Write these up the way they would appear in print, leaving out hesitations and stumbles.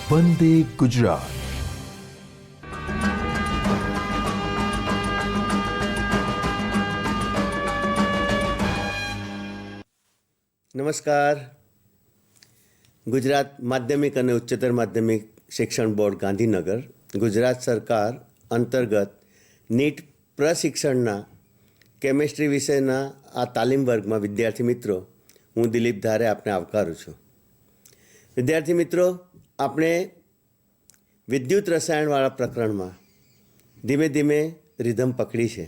વંદે ગુજરાત. નમસ્કાર. ગુજરાત માધ્યમિક અને ઉચ્ચતર માધ્યમિક શિક્ષણ બોર્ડ ગાંધીનગર ગુજરાત સરકાર અંતર્ગત નીટ પ્રશિક્ષણના કેમેસ્ટ્રી વિષયના આ તાલીમ વર્ગમાં વિદ્યાર્થી મિત્રો, હું દિલીપ ધારે આપને આવકારું છું. વિદ્યાર્થી મિત્રો, આપણે વિદ્યુત રસાયણવાળા પ્રકરણમાં ધીમે ધીમે રિધમ પકડી છે.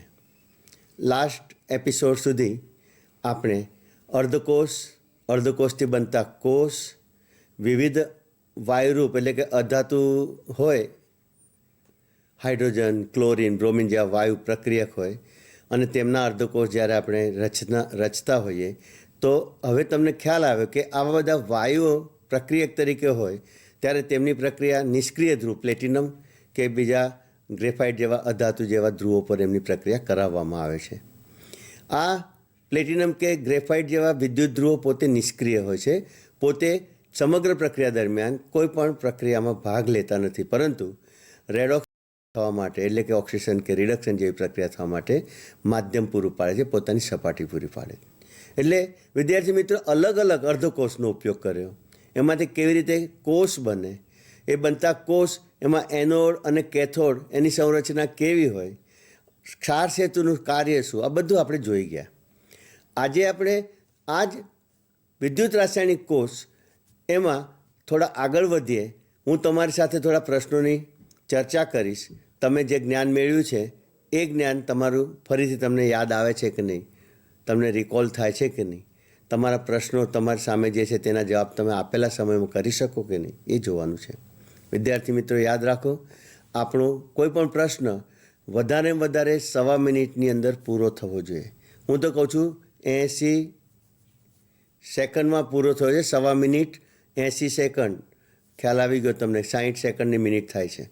લાસ્ટ એપિસોડ સુધી આપણે અર્ધકોષથી બનતા કોષ, વિવિધ વાયુરૂપ એટલે કે અધાતુ હોય, હાઇડ્રોજન, ક્લોરિન, બ્રોમિન જેવા વાયુ પ્રક્રિયક હોય અને તેમના અર્ધકોષ જ્યારે આપણે રચતા હોઈએ તો હવે તમને ખ્યાલ આવ્યો કે આવા બધા વાયુઓ પ્રક્રિયક તરીકે હોય ત્યારે તેમની પ્રક્રિયા નિષ્ક્રિય ધ્રુવ પ્લેટિનમ કે બીજા ગ્રેફાઇટ જેવા અધાતુ જેવા ધ્રુવો પર એમની પ્રક્રિયા કરાવવામાં આવે છે. આ પ્લેટિનમ કે ગ્રેફાઇટ જેવા વિદ્યુત ધ્રુવો પોતે નિષ્ક્રિય હોય છે, પોતે સમગ્ર પ્રક્રિયા દરમિયાન કોઈ પણ પ્રક્રિયામાં ભાગ લેતા નથી, પરંતુ રેડોક્સ થવા માટે એટલે કે ઓક્સિડેશન કે રિડક્શન જેવી પ્રક્રિયા થવા માટે માધ્યમ પૂરું પાડે છે, પોતાની સપાટી પૂરી પાડે. એટલે વિદ્યાર્થી મિત્રો, અલગ અલગ અર્ધકોષનો ઉપયોગ કર્યો. એમાંથી કેવી રીતે કોષ બને, એ બનતા કોષ, એમાં એનોડ અને કેથોડ એની સંરચના કેવી હોય, ક્ષાર સેતુનું કાર્ય શું, આ બધું આપણે જોઈ ગયા. આજે આપણે આ જ વિદ્યુત રાસાયણિક કોષ એમાં થોડા આગળ વધીએ. હું તમારી સાથે થોડા પ્રશ્નોની ચર્ચા કરીશ. તમે જે જ્ઞાન મેળવ્યું છે એ જ્ઞાન તમારું ફરીથી તમને યાદ આવે છે કે નહીં, તમને રિકોલ થાય છે કે નહીં, તમારા પ્રશ્નો તમારી સામે જે છે તેના જવાબ તમે આપેલા સમયમાં કરી શકો કે નહીં, એ જોવાનું છે. વિદ્યાર્થી મિત્રો, યાદ રાખો, આપણો કોઈ પણ પ્રશ્ન વધારેમાં વધારે 1.25 મિનિટની અંદર પૂરો થવો જોઈએ. હું તો કહું છું 80 સેકન્ડમાં પૂરો થયો છે. 1.25 મિનિટ 80 સેકન્ડ, ખ્યાલ આવી ગયો તમને, 60 સેકન્ડની મિનિટ થાય છે.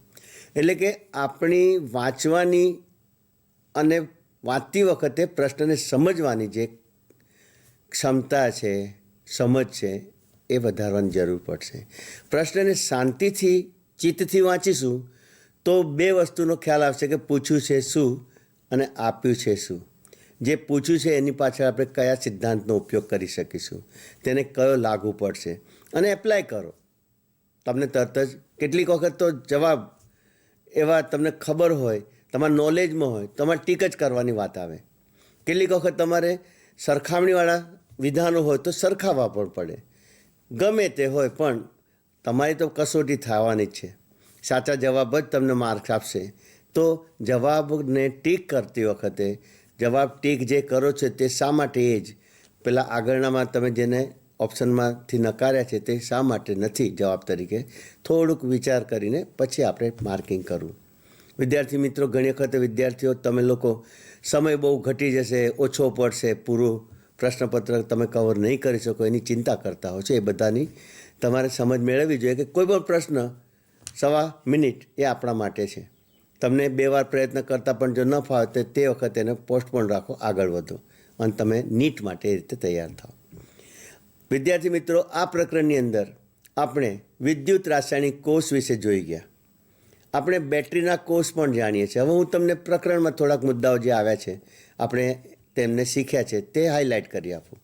એટલે કે આપણી વાંચવાની અને વાંચતી વખતે પ્રશ્નને સમજવાની જે ક્ષમતા છે, સમજ છે, એ વધારવાની જરૂર પડશે. પ્રશ્નને શાંતિથી, ચિત્તથી વાંચીશું તો બે વસ્તુનો ખ્યાલ આવશે કે પૂછ્યું છે શું અને આપ્યું છે શું. જે પૂછ્યું છે એની પાછળ આપણે કયા સિદ્ધાંતનો ઉપયોગ કરી શકીશું, તેને કયો લાગુ પડશે અને એપ્લાય કરો. તમને તરત જ કેટલીક વખત તો જવાબ એવા તમને ખબર હોય, તમારા નોલેજમાં હોય, તમારે ટીક જ કરવાની વાત આવે. કેટલીક વખત તમારે સરખામણીવાળા વિધાનો હોય તો સરખાવવા પણ પડે. ગમે તે હોય પણ તમારી તો કસોટી થવાની જ છે. સાચા જવાબ જ તમને માર્ક્સ આપશે. તો જવાબને ટીક કરતી વખતે જવાબ ટીક જે કરો છો તે શા માટે, એ જ પેલા આગળનામાં તમે જેને ઓપ્શનમાંથી નકાર્યા છે તે શા માટે નથી જવાબ તરીકે, થોડુંક વિચાર કરીને પછી આપણે માર્કિંગ કરવું. વિદ્યાર્થી મિત્રો, ઘણી વખત વિદ્યાર્થીઓ તમે લોકો સમય બહુ ઘટી જશે, ઓછો પડશે, પૂરું પ્રશ્નપત્ર તમે કવર નહીં કરી શકો એની ચિંતા કરતા હો છો. એ બધાની તમારે સમજ મેળવવી જોઈએ કે કોઈ પણ પ્રશ્ન 1.25 મિનિટ એ આપણા માટે છે. તમને 2 વાર પ્રયત્ન કરતાં પણ જો ન ફાવે તો તે વખતે એને પોસ્ટપોન રાખો, આગળ વધો અને તમે નીટ માટે એ રીતે તૈયાર થાઓ. વિદ્યાર્થી મિત્રો, આ પ્રકરણની અંદર આપણે વિદ્યુત રાસાયણિક કોષ વિશે જોઈ ગયા. આપણે બેટરીના કોષ પણ જાણીએ છીએ. હવે હું તમને પ્રકરણમાં થોડાક મુદ્દાઓ જે આવ્યા છે, આપણે તેમને શીખ્યા છે, તે હાઇલાઇટ કરી આપું.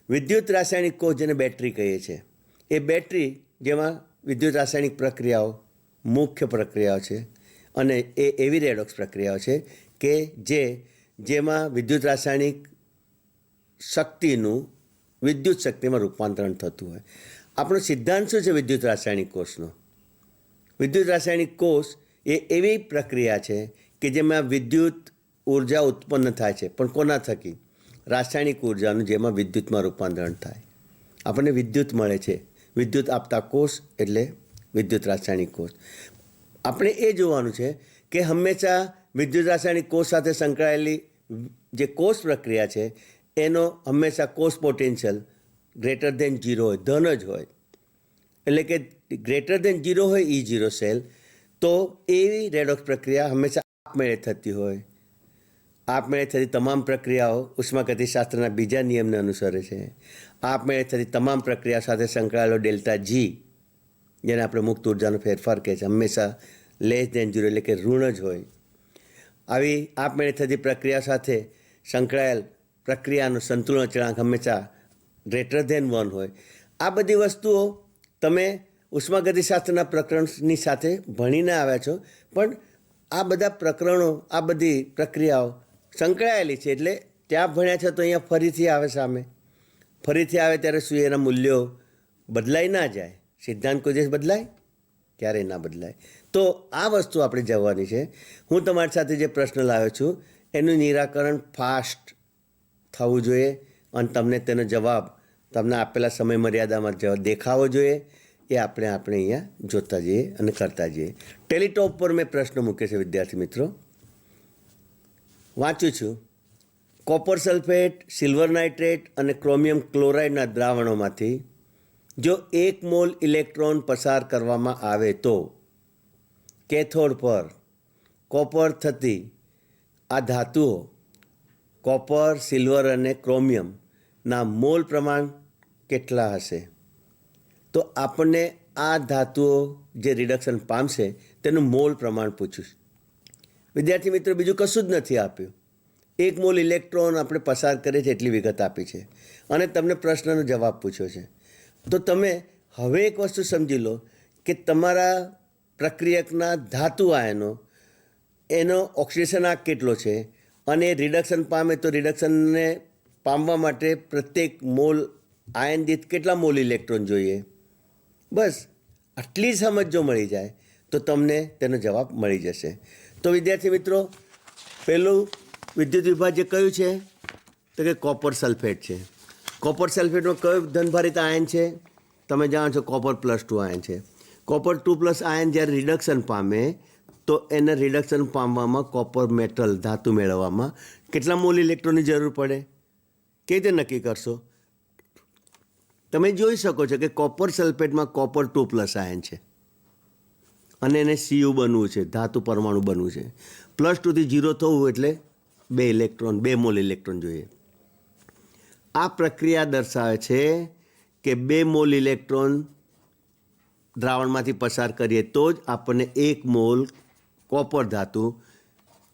વિદ્યુત રાસાયણિક કોષ જેને બેટરી કહીએ છીએ, એ બેટરી જેમાં વિદ્યુત રાસાયણિક પ્રક્રિયાઓ મુખ્ય પ્રક્રિયાઓ છે અને એ એવી રેડોક્સ પ્રક્રિયાઓ છે કે જેમાં વિદ્યુત રાસાયણિક શક્તિનું વિદ્યુત શક્તિમાં રૂપાંતરણ થતું હોય. આપણો સિદ્ધાંત શું છે વિદ્યુત રાસાયણિક કોષનો? વિદ્યુત રાસાયણિક કોષ એ એવી પ્રક્રિયા છે કે જેમાં વિદ્યુત ઉર્જા ઉત્પન્ન થાય છે, પણ કોના થકી? રાસાયણિક ઉર્જાનું, જેમાં વિદ્યુતમાં રૂપાંતરણ થાય. આપણને વિદ્યુત મળે છે. વિદ્યુત આપતા કોષ એટલે વિદ્યુત રાસાયણિક કોષ. આપણે એ જોવાનું છે કે હંમેશા વિદ્યુત રાસાયણિક કોષ સાથે સંકળાયેલી જે કોષ પ્રક્રિયા છે એનો હંમેશા કોષ પોટેન્શિયલ ગ્રેટર દેન 0 હોય, ધન જ હોય. એટલે કે ગ્રેટર દેન 0 હોય E0 સેલ, તો એવી રેડોક્સ પ્રક્રિયા હંમેશા આપમેળે થતી હોય. આપમેળે થતી તમામ પ્રક્રિયાઓ ઉષ્માગતિશાસ્ત્રના બીજા નિયમને અનુસરે છે. આપમેળે થતી તમામ પ્રક્રિયા સાથે સંકળાયેલો ડેલ્ટા G જેને આપણે મુક્ત ઉર્જાનો ફેરફાર કહે છે, હંમેશા લેસ ધેન 0 એટલે કે ઋણ જ હોય. આવી આપમેળે થતી પ્રક્રિયા સાથે સંકળાયેલ પ્રક્રિયાનું સંતુલન અચળાંક હંમેશા ગ્રેટર ધેન 1 હોય. આ બધી વસ્તુઓ તમે ઉષ્માગતિશાસ્ત્રના પ્રકરણની સાથે ભણીને આવ્યા છો, પણ આ બધા પ્રકરણો, આ બધી પ્રક્રિયાઓ સંકળાયેલી છે, એટલે ત્યાં ભણ્યા છો તો અહીંયા ફરીથી આવે સામે. ફરીથી આવે ત્યારે શું એના મૂલ્યો બદલાઈ ના જાય? સિદ્ધાંત કોઈ દિવસ બદલાય? ક્યારેય ના બદલાય. તો આ વસ્તુ આપણે જવાની છે. હું તમારી સાથે જે પ્રશ્ન લાવ્યો છું એનું નિરાકરણ ફાસ્ટ થવું જોઈએ અને તમને તેનો જવાબ તમને આપેલા સમય મર્યાદામાં દેખાવો જોઈએ. એ આપણે અહીંયા જોતા જઈએ અને કરતા જઈએ. ટેલિટોપ પર મેં પ્રશ્ન મૂક્યો છે વિદ્યાર્થી મિત્રો, વાંચું છું. કોપર સલ્ફેટ, સિલ્વર નાઇટ્રેટ અને ક્રોમિયમ ક્લોરાઇડના દ્રાવણોમાંથી જો 1 મોલ ઇલેક્ટ્રોન પસાર કરવામાં આવે તો કેથોડ પર કોપર થતી આ ધાતુઓ કોપર, સિલ્વર અને ક્રોમિયમના મોલ પ્રમાણ કેટલા હશે? તો આપણને આ ધાતુઓ જે રિડક્શન પામશે તેનું મોલ પ્રમાણ પૂછ્યું. વિદ્યાર્થી મિત્રો, બીજું કશું જ નથી આપ્યું. 1 મોલ ઇલેક્ટ્રોન આપણે પસાર કરીએ છીએ એટલી વિગત આપી છે અને તમને પ્રશ્નનો જવાબ પૂછ્યો છે. તો તમે હવે એક વસ્તુ સમજી લો કે તમારા પ્રક્રિયકના ધાતુ આયનો એનો ઓક્સિડેશન આંક કેટલો છે અને રિડક્શન પામે તો રિડક્શનને પામવા માટે પ્રત્યેક મોલ આયન દીઠ કેટલા મોલ ઇલેક્ટ્રોન જોઈએ. બસ આટલી સમજ જો મળી જાય તો તમને તેનો જવાબ મળી જશે. તો વિદ્યાર્થી મિત્રો, પહેલું વિદ્યુત વિભાજ્ય જે કયું છે તો કે કોપર સલ્ફેટ છે. કોપર સલ્ફેટમાં કયો ધનભારિત આયન છે? તમે જાણો છો કોપર +2 આયન છે. કોપર 2+ આયન જ્યારે રિડક્શન પામે તો એને રિડક્શન પામવામાં કોપર મેટલ ધાતુ મેળવવામાં કેટલા મોલ ઇલેક્ટ્રોનની જરૂર પડે? કેવી રીતે નક્કી કરશો? તમે જોઈ શકો છો કે કોપર સલ્ફેટમાં કોપર 2+ આયન છે અને એને Cu બનવું છે, ધાતુ પરમાણુ બનવું છે. +2 થી 0 થવું એટલે 2 મોલ ઇલેક્ટ્રોન જોઈએ. આ પ્રક્રિયા દર્શાવે છે કે 2 મોલ ઇલેક્ટ્રોન દ્રાવણમાંથી પસાર કરીએ તો જ આપણને 1 મોલ કોપર ધાતુ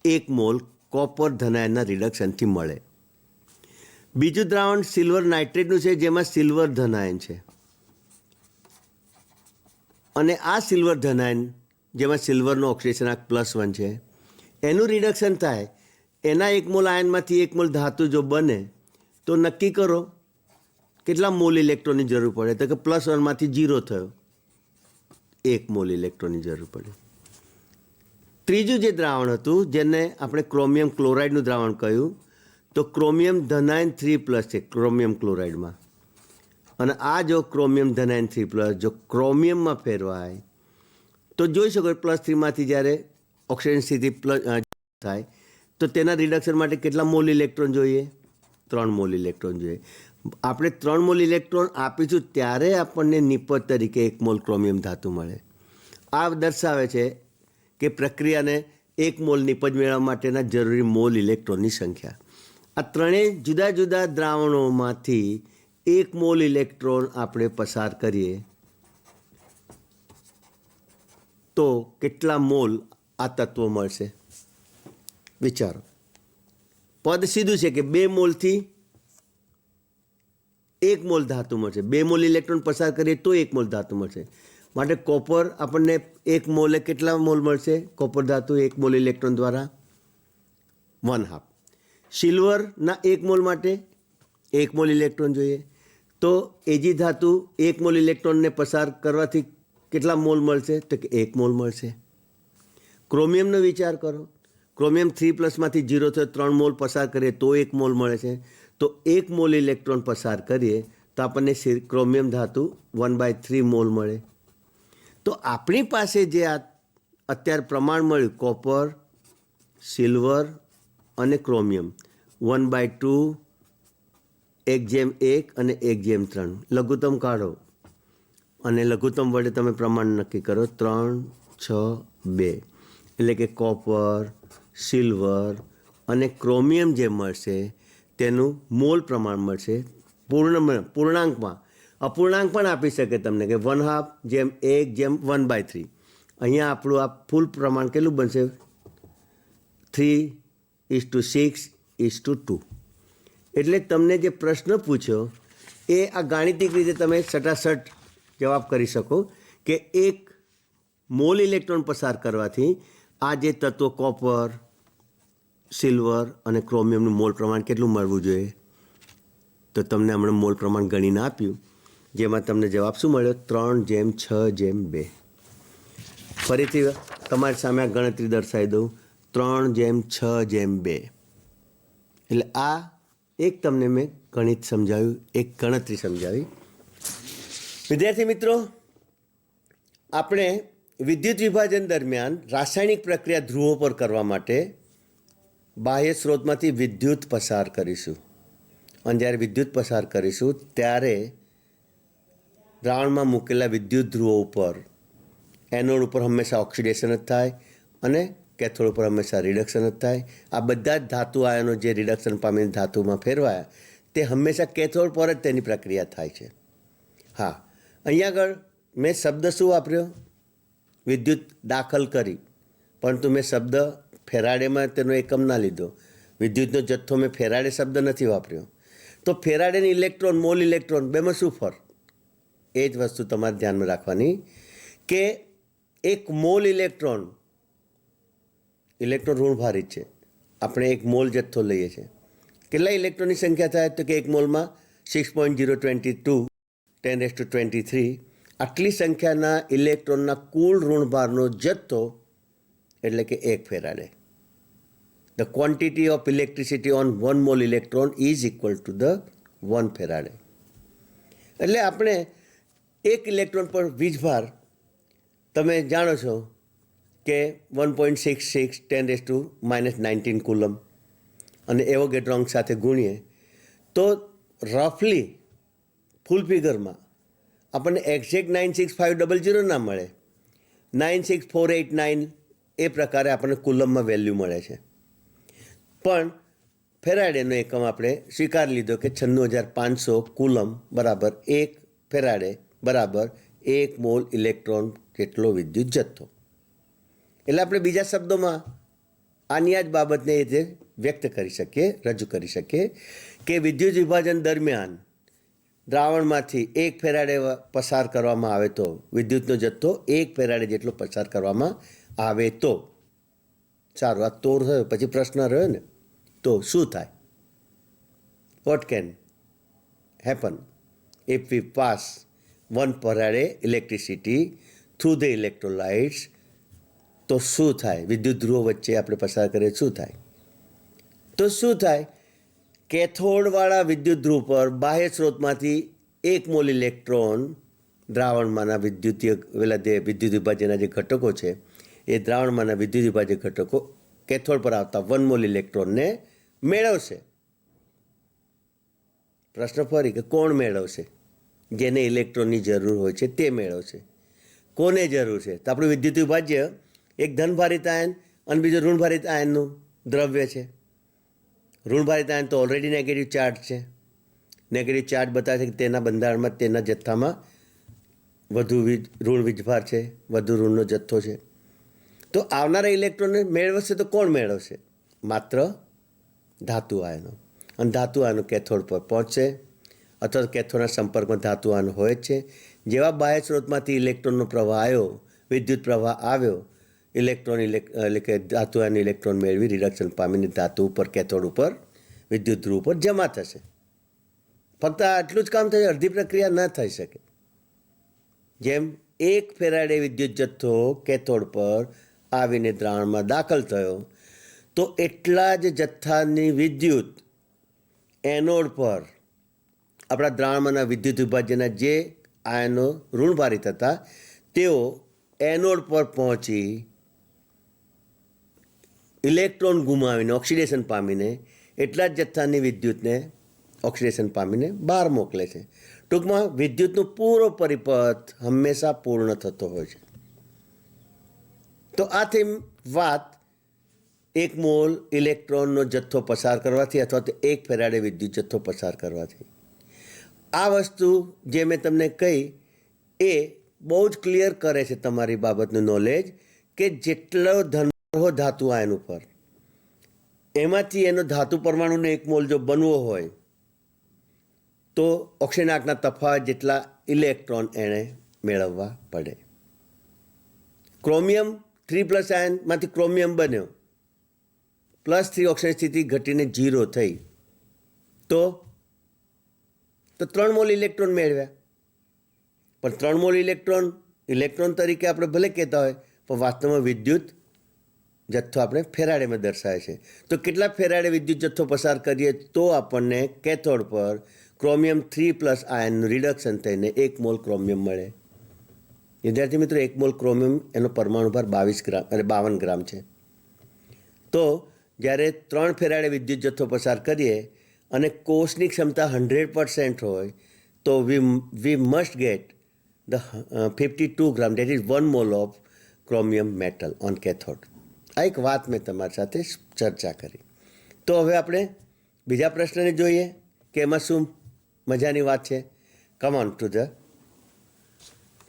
1 મોલ કોપર ધનાયનના રિડક્શનથી મળે. બીજું દ્રાવણ સિલ્વર નાઇટ્રેટનું છે, જેમાં સિલ્વર ધનાયન છે અને આ સિલ્વર ધનાયન જેમાં સિલ્વરનો ઓક્સિડેશન આંક +1 છે, એનું રિડક્શન થાય. એના 1 મોલ આયનમાંથી 1 મોલ ધાતુ જો બને તો નક્કી કરો કેટલા મોલ ઇલેક્ટ્રોનની જરૂર પડે? તો કે +1 માંથી 0 થયો, 1 મોલ ઇલેક્ટ્રોનની જરૂર પડે. ત્રીજું જે દ્રાવણ હતું જેને આપણે ક્રોમિયમ ક્લોરાઇડનું દ્રાવણ કહ્યું, તો ક્રોમિયમ ધનાયન 3+ છે ક્રોમિયમ ક્લોરાઇડમાં. અને આ જો ક્રોમિયમ ધનાયન 3+ જો ક્રોમિયમમાં ફેરવાય તો જોઈ શકો +3 માંથી જ્યારે ઓક્સિજન સ્થિતિ થાય તો તેના રિડક્શન માટે કેટલા મોલ ઇલેક્ટ્રોન જોઈએ? 3 મોલ ઇલેક્ટ્રોન જોઈએ. આપણે 3 મોલ ઇલેક્ટ્રોન આપીશું ત્યારે આપણને નિપજ તરીકે 1 મોલ ક્રોમિયમ ધાતુ મળે. આ દર્શાવે છે કે પ્રક્રિયાને 1 મોલ નિપજ મેળવવા માટેના જરૂરી મોલ ઇલેક્ટ્રોનની સંખ્યા. આ ત્રણેય જુદા જુદા દ્રાવણોમાંથી 1 મોલ ઇલેક્ટ્રોન આપણે પસાર કરીએ તો કેટલા મોલ આ તત્વો મળશે? વિચારો. પદ સીધું છે કે 2 મોલથી 1 મોલ ધાતુ મળશે. 2 મોલ ઇલેક્ટ્રોન પસાર કરીએ તો 1 મોલ ધાતુ મળશે. માટે કોપર આપણને 1 મોલે કેટલા મોલ મળશે? કોપર ધાતુ 1 મોલ ઇલેક્ટ્રોન દ્વારા 1/2. સિલ્વરના 1 મોલ માટે 1 મોલ ઇલેક્ટ્રોન જોઈએ. તો એજી ધાતુ 1 મોલ ઇલેક્ટ્રોનને પસાર કરવાથી કેટલા મોલ મળશે? તો કે 1 મોલ મળશે. ક્રોમિયમનો વિચાર કરો. ક્રોમિયમ 3+ માંથી 0 થયો, 3 મોલ પસાર કરીએ તો 1 મોલ મળે છે. તો 1 મોલ ઇલેક્ટ્રોન પસાર કરીએ તો આપણને ક્રોમિયમ ધાતુ 1/3 મોલ મળે. તો આપણી પાસે જે આ અત્યારે પ્રમાણ મળ્યું કોપર, સિલ્વર અને ક્રોમિયમ 1/2, 1/1 અને 1/3 લઘુત્તમ કાઢો અને લઘુત્તમ વડે તમે પ્રમાણ નક્કી કરો. 3, 6, 2 એટલે કે કોપર, સિલ્વર અને ક્રોમિયમ જે મળશે તેનું મોલ પ્રમાણ મળશે પૂર્ણાંકમાં અપૂર્ણાંક પણ આપી શકે તમને કે 1/2 જેમ 1 જેમ 1/3. અહીંયા આપણું આ ફૂલ પ્રમાણ કેટલું બનશે? 3:6:2. એટલે તમને જે પ્રશ્ન પૂછ્યો એ આ ગાણિતિક રીતે તમે સટાસટ જવાબ કરી શકો કે 1 મોલ ઇલેક્ટ્રોન પસાર કરવાથી આ જે તત્વો કોપર, સિલ્વર અને ક્રોમિયમનું મોલ પ્રમાણ કેટલું મળવું જોઈએ? તો તમને હમણાં મોલ પ્રમાણ ગણીને આપ્યું, જેમાં તમને જવાબ શું મળ્યો? 3:6:2. ફરીથી તમારી સામે આ ગણતરી દર્શાવી દઉં, 3:6:2. એટલે આ એક તમને મેં ગણિત સમજાવ્યું, એક ગણતરી સમજાવી. વિદ્યાર્થી મિત્રો, આપણે વિદ્યુત વિભાજન દરમિયાન રાસાયણિક પ્રક્રિયા ધ્રુવો પર કરવા માટે બાહ્ય સ્ત્રોતમાંથી વિદ્યુત પસાર કરીશું. અને જ્યારે વિદ્યુત પસાર કરીશું ત્યારે દ્રાવણમાં મૂકેલા વિદ્યુત ધ્રુવો ઉપર એનોડ ઉપર હંમેશા ઓક્સિડેશન જ થાય અને કેથોડ ઉપર હંમેશા રિડક્શન જ થાય. આ બધા જ ધાતુ આયનો જે રિડક્શન પામીને ધાતુમાં ફેરવાયા તે હંમેશા કેથોડ પર જ તેની પ્રક્રિયા થાય છે. હા, અહીંયા આગળ મેં શબ્દ શું વાપર્યો? વિદ્યુત દાખલ કરી, પરંતુ મેં શબ્દ ફેરાડેમાં તેનો એકમ ના લીધો. વિદ્યુતનો જથ્થો મેં ફેરાડે શબ્દ નથી વાપર્યો. તો ફેરાડેની ઇલેક્ટ્રોન, મોલ ઇલેક્ટ્રોન બેમાં શું ફરક? એ જ વસ્તુ તમારે ધ્યાનમાં રાખવાની કે એક મોલ ઇલેક્ટ્રોન ઋણભારિત છે. આપણે એક મોલ જથ્થો લઈએ છીએ. કેટલા ઇલેક્ટ્રોનની સંખ્યા થાય? તો કે એક મોલમાં 6.022 10⁻23. આટલી સંખ્યાના ઇલેક્ટ્રોનના કુલ ઋણભારનો જથ્થો એટલે કે 1 Faraday. The quantity of electricity on 1 mole electron is equal to the 1 Faraday. એટલે આપણે એક ઇલેક્ટ્રોન પર વીજભાર તમે જાણો છો કે 1.66 10⁻19 કુલમ અને એવોગેડ્રો અંક સાથે ગુણીએ તો રફલી ફૂલ ફિગરમાં આપણને એક્ઝેક્ટ 96500 ના મળે, 96489 એ પ્રકારે આપણને કુલમમાં વેલ્યુ મળે છે. પણ ફેરાડેનો એકમ આપણે સ્વીકાર લીધો કે 96500 કુલમ બરાબર 1 ફેરાડે બરાબર 1 મોલ ઇલેક્ટ્રોન જેટલો વિદ્યુત જથ્થો. એટલે આપણે બીજા શબ્દોમાં આની જ બાબતને એ રીતે વ્યક્ત કરી શકીએ, રજૂ કરી શકીએ કે વિદ્યુત વિભાજન દરમિયાન દ્રાવણમાંથી 1 ફેરાડે પસાર કરવામાં આવે તો વિદ્યુતનો જથ્થો 1 ફેરાડે જેટલો પસાર કરવામાં આવે તો. સારું, આ તો થયો. પછી પ્રશ્ન રહ્યો ને, તો શું થાય? What can happen if we pass 1 Faraday electricity through the electrolytes? તો શું થાય? વિદ્યુત ધ્રુવો વચ્ચે આપણે પસાર કરીએ શું થાય? તો શું થાય? કેથોડવાળા વિદ્યુત ધ્રુવ પર બાહ્ય સ્ત્રોતમાંથી 1 મોલ ઇલેક્ટ્રોન દ્રાવણમાંના વિદ્યુત વિભાજનના જે ઘટકો છે એ દ્રાવણમાંના વિદ્યુત વિભાજક ઘટકો કેથોડ પર આવતા 1 મોલ ઇલેક્ટ્રોનને મેળવશે. પ્રશ્ન ફરી કે કોણ મેળવશે? જેને ઇલેક્ટ્રોનની જરૂર હોય છે તે મેળવશે. કોને જરૂર છે? તો આપણું વિદ્યુત વિભાજ્ય એક ધનભારિત આયન અને બીજું ઋણભારિત આયનનું દ્રવ્ય છે. ઋણભારિત આયન તો ઓલરેડી નેગેટિવ ચાર્જ છે. નેગેટિવ ચાર્જ બતાવે છે કે તેના બંધારણમાં, તેના જથ્થામાં વધુ ઋણ વીજભાર છે, વધુ ઋણનો જથ્થો છે. તો આવનારા ઇલેક્ટ્રોનને મેળવશે તો કોણ મેળવશે? માત્ર ધાતુ આયનો. અને ધાતુ આયનો કેથોડ પર પહોંચશે અથવા કેથોડના સંપર્કમાં ધાતુ આયનો હોય જ છે. જેવા બાહ્ય સ્ત્રોતમાંથી ઇલેક્ટ્રોનનો પ્રવાહ આવ્યો, વિદ્યુત પ્રવાહ આવ્યો, ઇલેક્ટ્રોન એટલે કે ધાતુ આયન ઇલેક્ટ્રોન મેળવી રિડક્શન પામીને ધાતુ ઉપર, કેથોડ ઉપર, વિદ્યુત ધ્રુવ ઉપર જમા થશે. ફક્ત આટલું જ કામ થશે, અડધી પ્રક્રિયા ન થઈ શકે. જેમ 1 ફેરાડે વિદ્યુત જથ્થો કેથોડ પર આવીને દ્રાવણમાં દાખલ થયો તો એટલા જ જથ્થાની વિદ્યુત એનોડ પર આપણા દ્રાવણમાંના વિદ્યુત વિભાજનના જે આયનો ઋણભારિત હતા તેઓ એનોડ પર પહોંચી ઇલેક્ટ્રોન ગુમાવીને, ઓક્સિડેશન પામીને એટલા જ જથ્થાની વિદ્યુતને ઓક્સિડેશન પામીને બહાર મોકલે છે. ટૂંકમાં વિદ્યુતનો પૂરો પરિપથ હંમેશા પૂર્ણ થતો હોય છે. તો આથી વાત 1 મોલ ઇલેક્ટ્રોનનો જથ્થો પસાર કરવાથી અથવા તો 1 ફેરાડે વિદ્યુત જથ્થો પસાર કરવાથી. આ વસ્તુ જે મેં તમને કહી એ બહુ જ ક્લિયર કરે છે તમારી બાબતનું નોલેજ કે જેટલો ધનવાળો ધાતુ આયન ઉપર એમાંથી એનો ધાતુ પરમાણુનો એક મોલ જો બનવો હોય તો ઓક્સિજનાકના તફાવત જેટલા ઇલેક્ટ્રોન એણે મેળવવા પડે. ક્રોમિયમ 3+ આયનમાંથી ક્રોમિયમ બન્યો, +3 ઓક્સિજન સ્થિતિ ઘટીને 0 થઈ, તો 3 મોલ ઇલેક્ટ્રોન મેળવ્યા. પણ 3 મોલ ઇલેક્ટ્રોન તરીકે આપણે ભલે કહેતા હોય, પણ વાસ્તવમાં વિદ્યુત જથ્થો આપણે ફેરાડેમાં દર્શાવે છે. તો કેટલા ફેરાડે વિદ્યુત જથ્થો પસાર કરીએ તો આપણને કેથોડ પર ક્રોમિયમ 3+ આયનનું રિડક્શન થઈને 1 મોલ ક્રોમિયમ મળે. વિદ્યાર્થી મિત્રો, 1 મોલ ક્રોમિયમ એનો પરમાણુ ભાર 52 ગ્રામ છે. તો જ્યારે 3 ફેરાડે વિદ્યુત જથ્થો પસાર કરીએ અને કોષની ક્ષમતા 100% હોય તો we must get the 52 gram, that is 1 mall of chromium metal on cathode. આ એક વાત મેં તમારી સાથે ચર્ચા કરી. તો હવે આપણે બીજા પ્રશ્નને જોઈએ કે એમાં શું મજાની વાત છે. કમ ઓન ટુ ધ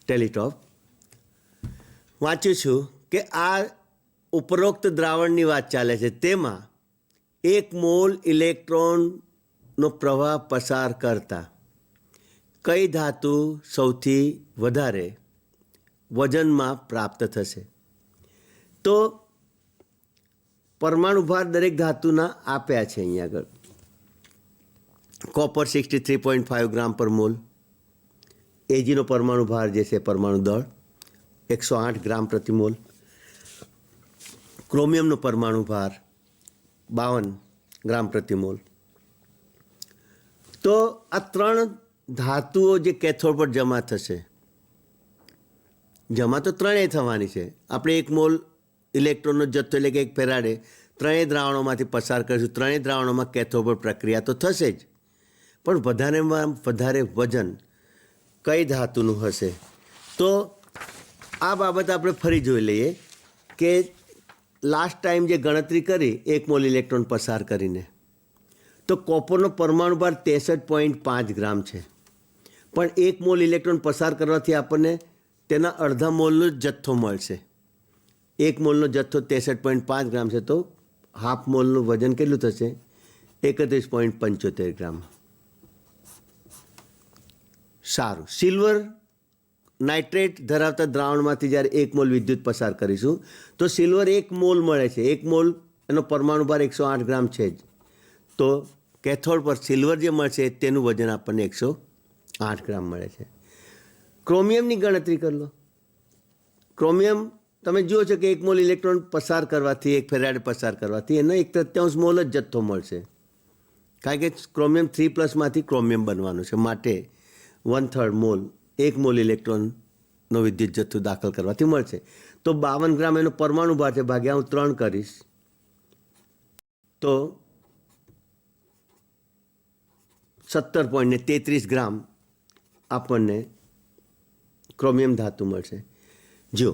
ટેલિટોપ. વાંચ્યું છું કે આ ઉપરોક્ત દ્રાવણની વાત ચાલે છે. તેમાં 1 મોલ ઇલેક્ટ્રોનનો પ્રવાહ પસાર કરતા કઈ ધાતુ સૌથી વધારે વજનમાં પ્રાપ્ત થશે? તો પરમાણુ ભાર દરેક ધાતુના આપ્યા છે અહીંયા આગળ. કોપર 63.5 ગ્રામ પર મોલ, એજીનો પરમાણુ ભાર જે છે પરમાણુ દળ 108 ગ્રામ પ્રતિ મોલ, ક્રોમિયમનો પરમાણુ ભાર 52 ગ્રામ પ્રતિ મોલ. તો આ 3 ધાતુઓ જે કેથોડ પર જમા થશે, જમા તો ત્રણેય થવાની છે. આપણે 1 મોલ ઇલેક્ટ્રોનનો જથ્થો એટલે કે 1 ફેરાડે ત્રણેય દ્રાવણોમાંથી પસાર કરીશું. ત્રણેય દ્રાવણોમાં કેથોડ પર પ્રક્રિયા તો થશે જ, પણ વધારેમાં વધારે વજન કઈ ધાતુનું હશે? તો આ બાબત આપણે ફરી જોઈ લઈએ કે લાસ્ટ ટાઈમ જે ગણતરી કરી 1 મોલ ઇલેક્ટ્રોન પસાર કરીને, તો કોપરનો પરમાણુ ભાર 63.5 ગ્રામ છે. પણ 1 મોલ ઇલેક્ટ્રોન પસાર કરવાથી આપણને તેના અડધા મોલનો જ જથ્થો મળશે. 1 મોલનો જથ્થો 63.5 ગ્રામ છે, તો હાફ મોલનું વજન કેટલું થશે? 31.75 ગ્રામ. સારું. સિલ્વર નાઇટ્રેટ ધરાવતા દ્રાવણમાંથી જ્યારે 1 મોલ વિદ્યુત પસાર કરીશું તો સિલ્વર 1 મોલ મળે છે. 1 મોલ એનો પરમાણુ ભાર 108 ગ્રામ છે જ. તો કેથોડ પર સિલ્વર જે મળશે તેનું વજન આપણને 108 ગ્રામ મળે છે. ક્રોમિયમની ગણતરી કરી લો. ક્રોમિયમ તમે જુઓ છો કે 1 મોલ ઇલેક્ટ્રોન પસાર કરવાથી, 1 ફેરાડે પસાર કરવાથી એનો 1/3 મોલ જ જથ્થો મળશે. કારણ કે ક્રોમિયમ 3+ માંથી ક્રોમિયમ બનવાનું છે, માટે 1/3 મોલ 1 મોલ ઇલેક્ટ્રોનનો વિદ્યુત જથ્થો દાખલ કરવાથી મળશે. તો 52 ગ્રામ એનો પરમાણુ ભાર છે, ભાગ્યા હું 3 કરીશ તો 17.33 ગ્રામ આપણને ક્રોમિયમ ધાતુ મળશે. જો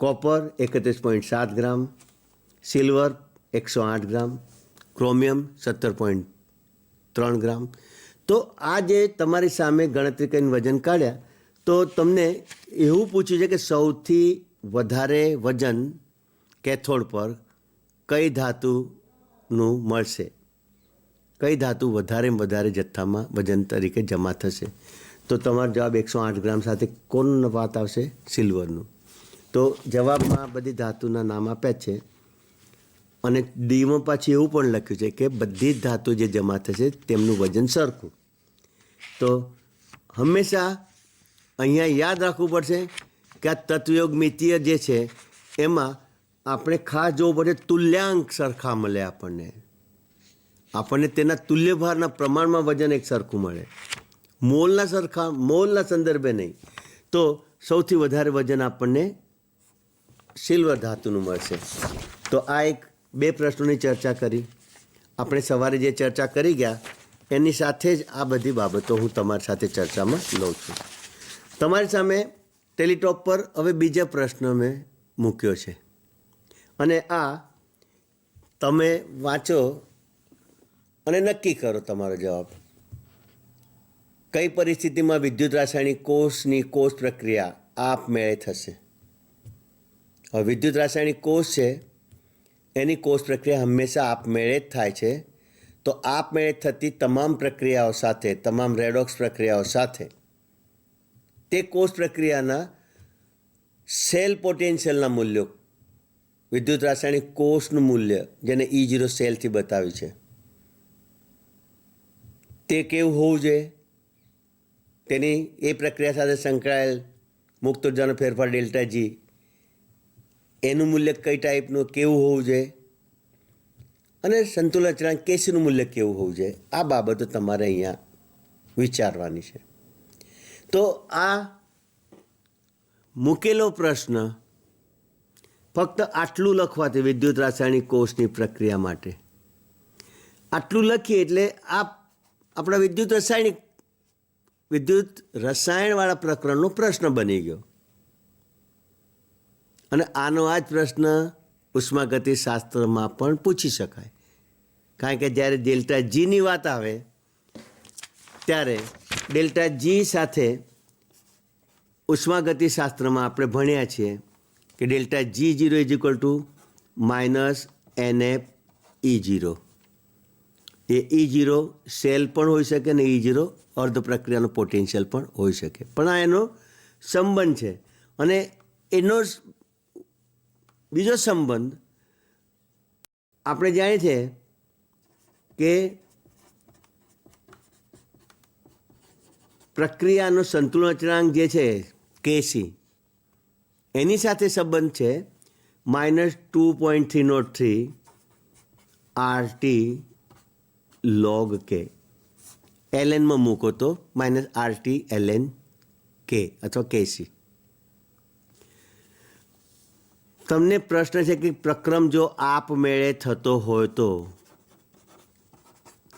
કોપર 31.7 ગ્રામ, સિલ્વર 108 ગ્રામ, ક્રોમિયમ 17.3 ગ્રામ. તો આ જે તમારી સામે ગણતરી કરીને વજન કાઢ્યા, તો તમને એવું પૂછ્યું છે કે સૌથી વધારે વજન કેથોડ પર કઈ ધાતુનું મળશે? કઈ ધાતુ વધારે જથ્થામાં વજન તરીકે જમા થશે? તો તમારો જવાબ 108 ગ્રામ સાથે કોનું વાત આવશે? સિલ્વરનું. તો જવાબમાં બધી ધાતુના નામ આપ્યા છે અને ડીમાં પાછી એવું પણ લખ્યું છે કે બધી જ ધાતુ જે જમા થશે તેમનું વજન સરખું. તો હંમેશા અહીંયા યાદ રાખવું પડશે કે આ તત્વયોગ મિતીય જે છે એમાં આપણે ખાસ જોવું પડે તુલ્યાંક સરખા મળે. આપણને તેના તુલ્યભારના પ્રમાણમાં વજન એક સરખું મળે, મોલના સંદર્ભે નહીં. તો સૌથી વધારે વજન આપણને સિલ્વર ધાતુનું મળશે. તો આ 2 પ્રશ્નોની ચર્ચા કરી આપણે. સવારે જે ચર્ચા કરી ગયા એની સાથે જ આ બધી બાબતો હું તમારી સાથે ચર્ચામાં લઉં છું. તમારી સામે ટેલિટોપ પર હવે બીજા પ્રશ્ન મેં મૂક્યો છે અને આ તમે વાંચો અને નક્કી કરો તમારો જવાબ. કઈ પરિસ્થિતિમાં વિદ્યુત રાસાયણિક કોષની કોષ પ્રક્રિયા આપમેળે થશે? હવે વિદ્યુત રાસાયણિક કોષ છે એની કોષ પ્રક્રિયા હંમેશા આપમેળે જ થાય છે. તો આપમેળે થતી તમામ પ્રક્રિયાઓ સાથે, તમામ રેડોક્સ પ્રક્રિયાઓ સાથે તે કોષ પ્રક્રિયાના સેલ પોટેન્શિયલના મૂલ્યો, વિદ્યુત રાસાયણિક કોષનું મૂલ્ય જેને E0 સેલથી બતાવ્યું છે તે કેવું હોવું જોઈએ? તેની એ પ્રક્રિયા સાથે સંકળાયેલ મુક્ત ઉર્જાનો ફેરફાર ડેલ્ટા જી એનું મૂલ્ય કઈ ટાઈપનું કેવું હોવું જોઈએ? અને સંતુલન અચળાંક કેસીનું મૂલ્ય કેવું હોવું જોઈએ? આ બાબતો તમારે અહીંયા વિચારવાની છે. તો આ મૂકેલો પ્રશ્ન ફક્ત આટલું લખવાથી વિદ્યુત રાસાયણિક કોષની પ્રક્રિયા માટે આટલું લખીએ એટલે આપણા વિદ્યુત રસાયણવાળા પ્રકરણનો પ્રશ્ન બની ગયો. અને આનો આ જ પ્રશ્ન ઉષ્માગતિશાસ્ત્રમાં પણ પૂછી શકાય. કારણ કે જ્યારે ડેલ્ટા જીની વાત આવે ત્યારે ડેલ્ટા જી સાથે ઉષ્માગતિશાસ્ત્રમાં આપણે ભણ્યા છીએ કે delta G0 is equal two minus NF E0. A E0 cell પણ હોઈ શકે ને E0 અર્ધ પ્રક્રિયાનો પોટેન્શિયલ પણ હોઈ શકે. પણ આ એનો સંબંધ છે. અને એનો બીજો સંબંધ આપણે જાણીએ છીએ કે પ્રક્રિયાનો સંતુલન અચળાંક જે છે કેસી એની સાથે સંબંધ છે -2.303 RT log K. LNમાં મૂકો તો -RT ln K અથવા કેસી. તમને પ્રશ્ન છે કે પ્રક્રમ જો આપમેળે થતો હોય તો,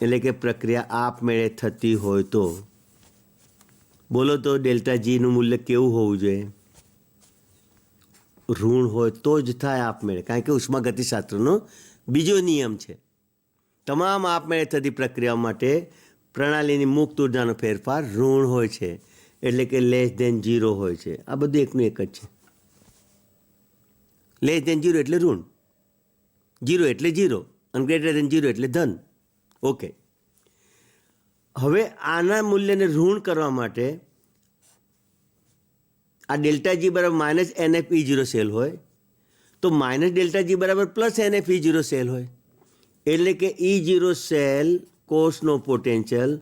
એટલે કે પ્રક્રિયા આપમેળે થતી હોય તો બોલો તો ડેલ્ટા જીનું મૂલ્ય કેવું હોવું જોઈએ? ઋણ હોય તો જ થાય આપમેળે. કારણ કે ઉષ્માગતિશાસ્ત્રનો બીજો નિયમ છે, તમામ આપમેળે થતી પ્રક્રિયાઓ માટે પ્રણાલીની મુક્ત ઉર્જાનો ફેરફાર ઋણ હોય છે, એટલે કે <0 હોય છે. આ બધું એકનું એક જ છે. <0 એટલે ઋણ, 0 એટલે 0 અને <0 એટલે ધન. ઓકે, હવે આના મૂલ્યને ઋણ કરવા માટે આ ડેલ્ટા જી બરાબર -NF E0 સેલ હોય તો ડેલ્ટા જી બરાબર +NF E0 સેલ હોય. એટલે કે E0 સેલ કોષનો પોટેન્શિયલ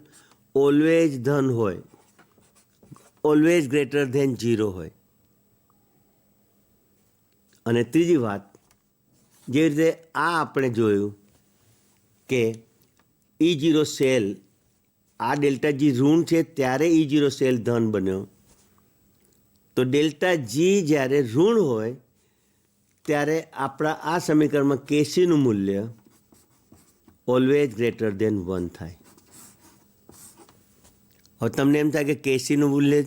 ઓલવેઝ ધન હોય, ઓલવેઝ <0 હોય. અને ત્રીજી વાત, જે રીતે આ આપણે જોયું કે E0 સેલ, આ ડેલ્ટા જી ઋણ છે ત્યારે E0 સેલ ધન બન્યો. તો ડેલ્ટા જી જ્યારે ઋણ હોય ત્યારે આપણા આ સમીકરણમાં કેસીનું મૂલ્ય ઓલવેઝ <1 થાય. હવે તમને એમ થાય કે કેસીનું મૂલ્ય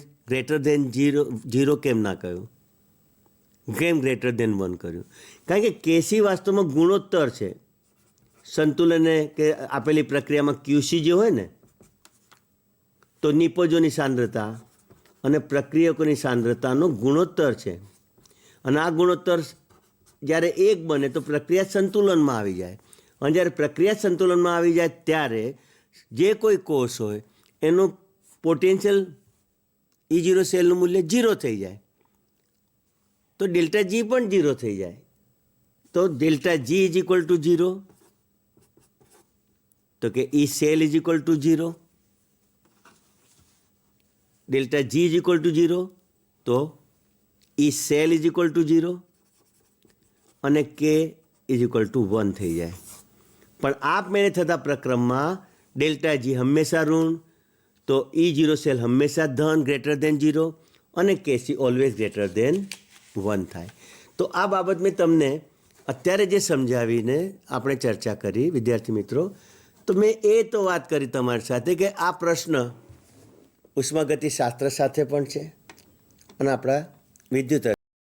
<0 કેમ ના કહ્યું, કેમ <1 કર્યું? કારણ કે કેસી વાસ્તવમાં ગુણોત્તર છે. સંતુલને કે આપેલી પ્રક્રિયામાં ક્યુસી જે હોય ને, તો નિપજોની સાંદ્રતા અને પ્રક્રિયકોની સાંદ્રતાનો ગુણોત્તર છે. અને આ ગુણોત્તર જ્યારે 1 બને તો પ્રક્રિયા સંતુલનમાં આવી જાય. અને જ્યારે પ્રક્રિયા સંતુલનમાં આવી જાય ત્યારે જે કોઈ કોષ હોય એનું પોટેન્શિયલ E0 સેલનું મૂલ્ય 0 થઈ જાય. તો ડેલ્ટા જી પણ 0 થઈ જાય. તો delta G is equal to 0, તો કે E cell is equal to 0. Delta G is equal to 0 તો E cell is equal to 0 અને K ઇઝ ઇક્વલ ટુ 1 થઈ જાય. પણ આપમેળે થતા પ્રક્રમમાં ડેલ્ટા જી હંમેશા ઋણ, તો E0 સેલ હંમેશા ધન <0 અને કેસી ઓલવેઝ <1 થાય. તો આ બાબત મેં તમને અત્યારે જે સમજાવીને આપણે ચર્ચા કરી વિદ્યાર્થી મિત્રો, તો મેં એ તો વાત કરી તમારી સાથે કે આ પ્રશ્ન ઉષ્માગતિશાસ્ત્ર સાથે પણ છે અને આપણા વિદ્યુત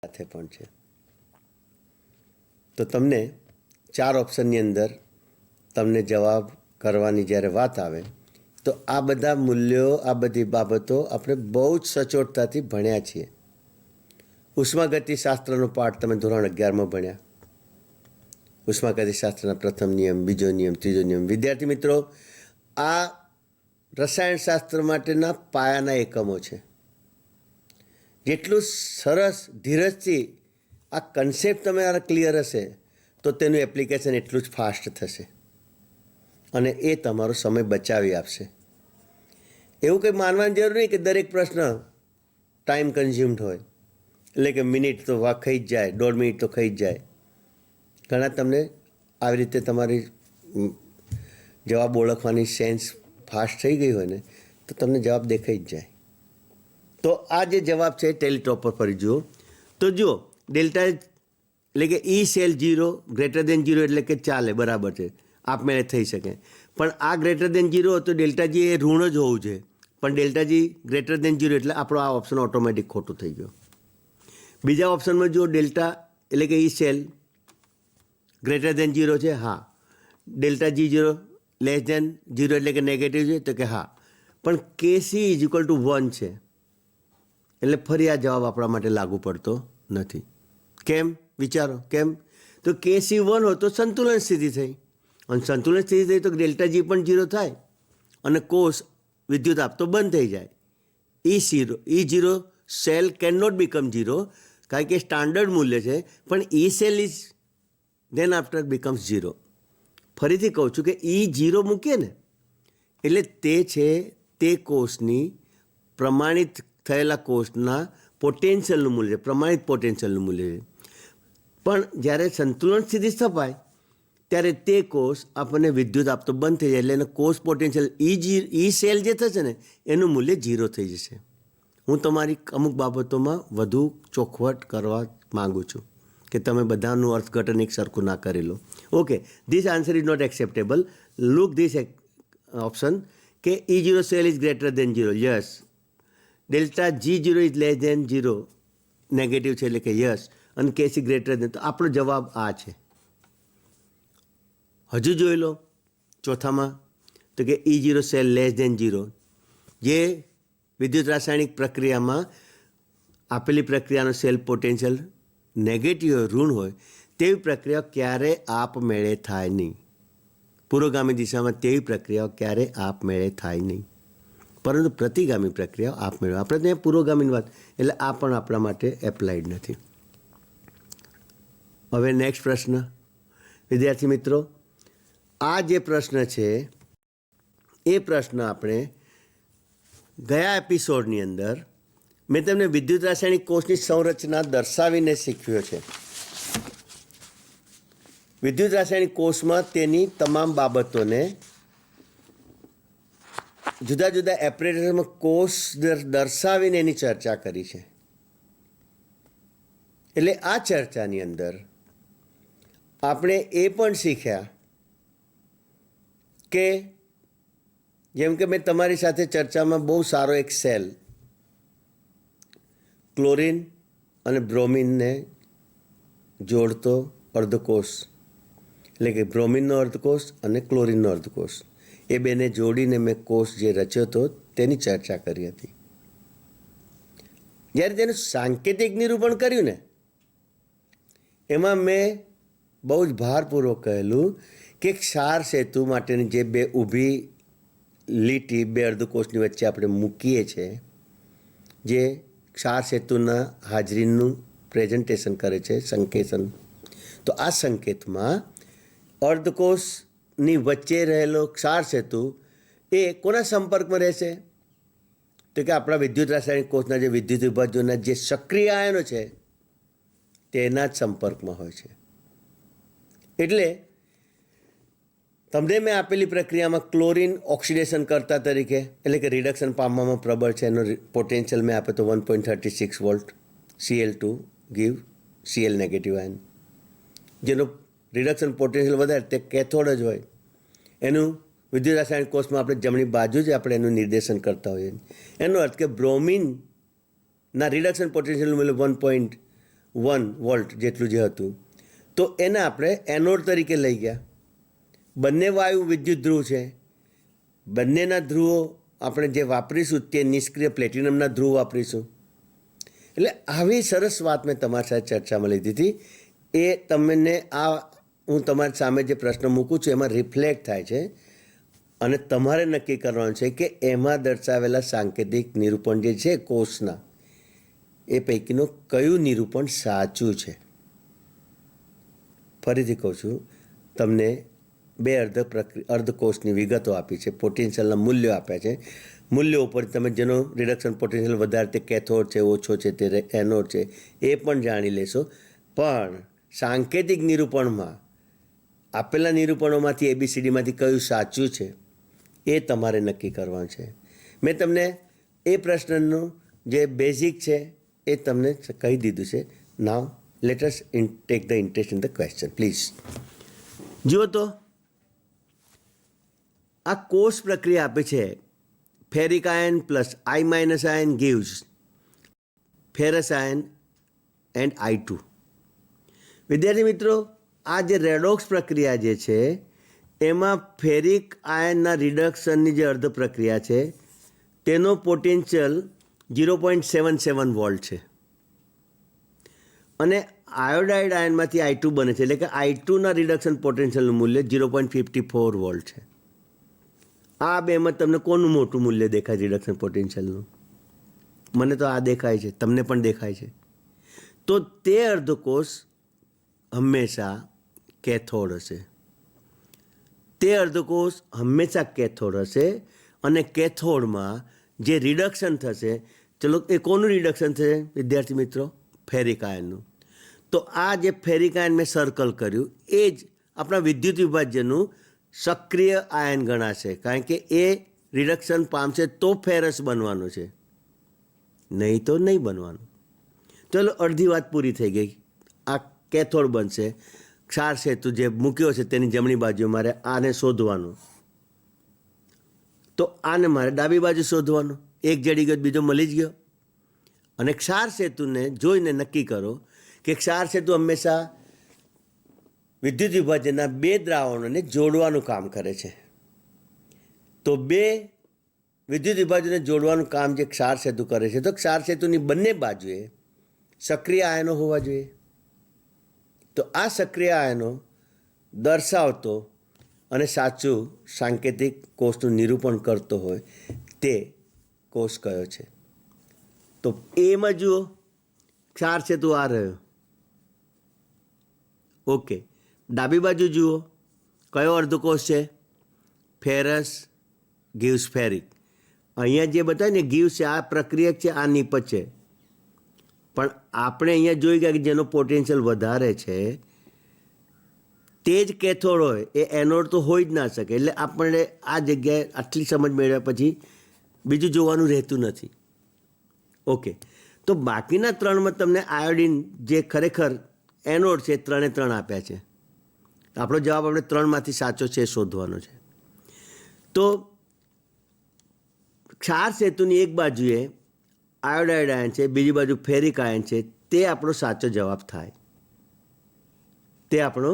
સાથે પણ છે. તો તમને 4 ઓપ્શનની અંદર તમને જવાબ કરવાની જ્યારે વાત આવે તો આ બધા મૂલ્યો, આ બધી બાબતો આપણે બહુ જ સચોટતાથી ભણ્યા છીએ. ઉષ્માગતિશાસ્ત્રનો પાઠ તમે ધોરણ 11માં ભણ્યા. ઉષ્માગતિશાસ્ત્રના પ્રથમ નિયમ, બીજો નિયમ, ત્રીજો નિયમ. વિદ્યાર્થી મિત્રો, આ રસાયણશાસ્ત્ર માટેના પાયાના એકમો છે. જેટલું સરસ ધીરજથી આ કન્સેપ્ટ તમારા ક્લિયર હશે તો તેનું એપ્લિકેશન એટલું જ ફાસ્ટ થશે અને એ તમારો સમય બચાવી આપશે. એવું કંઈ માનવાની જરૂર નહીં કે દરેક પ્રશ્ન ટાઈમ કન્ઝ્યુમ્ડ હોય, એટલે કે મિનિટ તો ખાઈ જ જાય, 1.5 મિનિટ તો ખાઈ જ જાય. ઘણા તમને આવી રીતે તમારી જવાબ ઓળખવાની સેન્સ ફાસ્ટ થઈ ગઈ હોય ને તો તમને જવાબ દેખાઈ જ જાય. તો આ જે જવાબ છે ટેલિટોપ પર ફરી જુઓ તો જુઓ, ડેલ્ટા એટલે કે ઈ સેલ 0 ગ્રેટર દેન 0 એટલે કે ચાલે, બરાબર છે, આપમેળે થઈ શકે. પણ આ ગ્રેટર દેન 0 તો ડેલ્ટા જી એ ઋણ જ હોવું જોઈએ, પણ ડેલ્ટા જી ગ્રેટર દેન 0 એટલે આપણો આ ઓપ્શન ઓટોમેટિક ખોટું થઈ ગયો. બીજા ઓપ્શનમાં જુઓ, ડેલ્ટા એટલે કે ઈ સેલ ગ્રેટર દેન 0 છે, હા. ડેલ્ટા G0 લેસ દેન 0 એટલે કે નેગેટિવ છે, તો કે હા. પણ KC ઇઝ ઇક્વલ ટુ 1 છે, એટલે ફરી આ જવાબ આપણા માટે લાગુ પડતો નથી. કેમ? વિચારો કેમ? તો KC 1 હોય તો સંતુલન સ્થિતિ થઈ, અને સંતુલન સ્થિતિ થઈ તો ડેલ્ટા G પણ 0 થાય અને કોષ વિદ્યુત આપતો બંધ થઈ જાય. E0 cell can not become 0 કારણ કે સ્ટાન્ડર્ડ મૂલ્ય છે, પણ E cell is than after becomes 0. ફરીથી કહું છું કે E0 મૂકીએ ને એટલે તે છે તે કોષની પ્રમાણિત થયેલા કોષના પોટેન્શિયલનું મૂલ્ય, પ્રમાણિત પોટેન્શિયલનું મૂલ્ય છે. પણ જ્યારે સંતુલન સ્થિતિ સ્થપાય ત્યારે તે કોષ આપણને વિદ્યુત આપતો બંધ થઈ જાય, એટલે એને કોષ પોટેન્શિયલ ઈ સેલ જે થશે ને એનું મૂલ્ય 0 થઈ જશે. હું તમારી અમુક બાબતોમાં વધુ ચોખવટ કરવા માગું છું કે તમે બધાનું અર્થઘટન એક સરખું ના કરી લો. Okay, this answer is not acceptable. Look this option કે E0 cell is greater than 0, yes. Delta G0 is less than 0, negative છે એટલે કે યસ. અને KC ગ્રેટર દેન, તો આપણો જવાબ આ છે. હજુ જોઈ લો ચોથામાં, તો કે E0 સેલ લેસ દેન 0, જે વિદ્યુત રાસાયણિક પ્રક્રિયામાં આપેલી પ્રક્રિયાનો સેલ પોટેન્શિયલ નેગેટિવ હોય, ઋણ હોય, તેવી પ્રક્રિયા ક્યારે આપમેળે થાય નહીં. પુરોગામી દિશામાં તેવી પ્રક્રિયાઓ ક્યારે આપમેળે થાય નહીં, પરંતુ પ્રતિગામી પ્રક્રિયાઓ આપમેળે. આપણે ત્યાં પુરોગામીની વાત, એટલે આ પણ આપણા માટે એપ્લાઇડ નથી. હવે નેક્સ્ટ પ્રશ્ન. વિદ્યાર્થી મિત્રો, આ જે પ્રશ્ન છે એ પ્રશ્ન આપણે ગયા એપિસોડની અંદર મેં તમને વિદ્યુત રાસાયણિક કોષની સંરચના દર્શાવીને શીખવ્યો છે. વિદ્યુત રાસાયણિક કોષમાં તેની તમામ બાબતોને જુદા જુદા એપ્રેટસમાં કોષ દર્શાવીને એની ચર્ચા કરી છે. એટલે આ ચર્ચાની અંદર આપણે એ પણ શીખ્યા કે જેમ કે મેં તમારી સાથે ચર્ચામાં બહુ સારો એક સેલ ક્લોરિન અને બ્રોમિનને જોડતો અર્ધકોષ, એટલે કે બ્રોમિનનો અર્ધકોષ અને ક્લોરિનનો અર્ધકોષ, એ બેને જોડીને મેં કોષ જે રચ્યો હતો તેની ચર્ચા કરી હતી. જ્યારે તેનું સાંકેતિક નિરૂપણ કર્યું ને એમાં મેં બહુ જ ભારપૂર્વક કહેલું કે ક્ષાર સેતુ માટેની જે બે ઊભી લીટી બે અર્ધકોષની વચ્ચે આપણે મૂકીએ છીએ, જે ક્ષાર સેતુના હાજરીનું પ્રેઝન્ટેશન કરે છે, સંકેતન. તો આ સંકેતમાં અર્ધકોષની વચ્ચે રહેલો ક્ષાર સેતુ એ કોના સંપર્કમાં રહેશે? તો કે આપણા વિદ્યુત રાસાયણિક કોષના જે વિદ્યુત વિભાજનના જે સક્રિય આયનો છે તેના જ સંપર્કમાં હોય છે. એટલે તમને મેં આપેલી પ્રક્રિયામાં ક્લોરિન ઓક્સિડેશન કરતા તરીકે, એટલે કે રિડક્શન પામવામાં પ્રબળ છે, એનો પોટેન્શિયલ મેં આપ્યો તો 1.36 volt, Cl2 give Cl negative ion, જેનો રિડક્શન પોટેન્શિયલ વધારે તે કેથોડ જ હોય. એનું વિદ્યુત રાસાયણિક કોષમાં આપણે જમણી બાજુ જ આપણે એનું નિર્દેશન કરતા હોઈએ. એનો અર્થ કે બ્રોમિનના રિડક્શન પોટેન્શિયલનું મૂલ્ય 1.1 વોલ્ટ જેટલું જે હતું, તો એને આપણે એનોડ તરીકે લઈ ગયા. બંને વાયુ વિદ્યુત ધ્રુવ છે, બંનેના ધ્રુવો આપણે જે વાપરીશું તે નિષ્ક્રિય પ્લેટિનમના ધ્રુવ વાપરીશું. એટલે આવી સરસ વાત મેં તમારી સાથે ચર્ચામાં લીધી હતી. એ તમને આ હું તમારી સામે જે પ્રશ્ન મૂકું છું એમાં રિફ્લેક્ટ થાય છે અને તમારે નક્કી કરવાનું છે કે એમાં દર્શાવેલા સાંકેતિક નિરૂપણ જે છે કોષના એ પૈકીનું કયું નિરૂપણ સાચું છે. ફરીથી કહું છું, તમને બે અર્ધકોષની વિગતો આપી છે, પોટેન્શિયલના મૂલ્યો આપ્યા છે. મૂલ્યો ઉપર તમે જેનો રિડક્શન પોટેન્શિયલ વધારે તે કેથોડ છે, ઓછો છે તે એનોડ છે, એ પણ જાણી લેશો. પણ સાંકેતિક નિરૂપણમાં આપેલા નિરૂપણોમાંથી ABCDમાંથી કયું સાચું છે એ તમારે નક્કી કરવાનું છે. મેં તમને એ પ્રશ્નનું જે બેઝિક છે એ તમને કહી દીધું છે. Now let us take the interest in the question please. જુઓ તો આ કોષ પ્રક્રિયા આપે છે. Ferric ion plus I- ion gives ferrous ion and I2. વિદ્યાર્થી મિત્રો, આ જે રેડોક્સ પ્રક્રિયા જે છે એમાં ફેરિક આયનના રિડક્શનની જે અર્ધ પ્રક્રિયા છે તેનો પોટેન્શિયલ 0.77 વોલ્ટ છે અને આયોડાઇડ આયનમાંથી I2 બને છે, એટલે કે I2ના રિડક્શન પોટેન્શિયલનું મૂલ્ય 0.54 વોલ્ટ છે. આ બેમાં તમને કોનું મોટું મૂલ્ય દેખાય રિડક્શન પોટેન્શિયલનું? મને તો આ દેખાય છે, તમને પણ દેખાય છે. તો તે અર્ધકોષ હંમેશા કેથોડ હશે. તે અર્ધકોષ હંમેશા કેથોડ હશે અને કેથોડમાં જે રિડક્શન થશે, ચલો એ કોનું રિડક્શન થશે વિદ્યાર્થી મિત્રો? ફેરિક આયનનું. તો આ જે ફેરિક આયન મેં સર્કલ કર્યું એ જ આપણા વિદ્યુત વિભાજ્યનું સક્રિય આયન ગણાશે, કારણ કે એ રિડક્શન પામશે તો ફેરસ બનવાનું છે, નહીં તો નહીં બનવાનું. ચલો અડધી વાત પૂરી થઈ ગઈ. આ કેથોડ બનશે. ક્ષાર સેતુ જે મૂક્યો છે તેની જમણી બાજુ મારે આને શોધવાનું, તો આને મારે ડાબી બાજુ શોધવાનું. એક જડી ગયો બીજો મળી જ ગયો. અને ક્ષાર સેતુને જોઈને નક્કી કરો કે ક્ષાર સેતુ હંમેશા વિદ્યુત વિભાજનના બે દ્રાવણોને જોડવાનું કામ કરે છે. તો બે વિદ્યુત વિભાજનને જોડવાનું કામ જે ક્ષાર સેતુ કરે છે, તો ક્ષાર સેતુની બંને બાજુએ સક્રિય આયનો હોવા જોઈએ. તો આ સક્રિય આયનો દર્શાવતો અને સાચું સાંકેતિક કોષનું નિરૂપણ કરતો હોય તે કોષ કયો છે? તો એમાં જુઓ, ક્ષાર સેતુ આ રહ્યો. ઓકે, ડાબી બાજુ જુઓ, કયો અર્ધકોષ છે? Ferrous gives ferric. અહીંયા જે બતાવે ને ગીવ્સ છે, આ પ્રક્રિયક છે, આ નિપજ છે. પણ આપણે અહીંયા જોઈ ગયા કે જેનો પોટેન્શિયલ વધારે છે તે જ કેથોડ હોય, એ એનોડ તો હોઈ જ ના શકે. એટલે આપણે આ જગ્યાએ આટલી સમજ મેળવ્યા પછી બીજું જોવાનું રહેતું નથી. ઓકે, તો બાકીના ત્રણમાં તમને આયોડિન જે ખરેખર એનોડ છે 3 આપ્યા છે. આપણો જવાબ આપણે 3માંથી સાચો છે શોધવાનો છે. તો ક્ષાર સેતુની એક બાજુએ આયોડાઇડ આયન છે, બીજી બાજુ ફેરિક આયન છે, તે આપણો સાચો જવાબ થાય. તે આપણો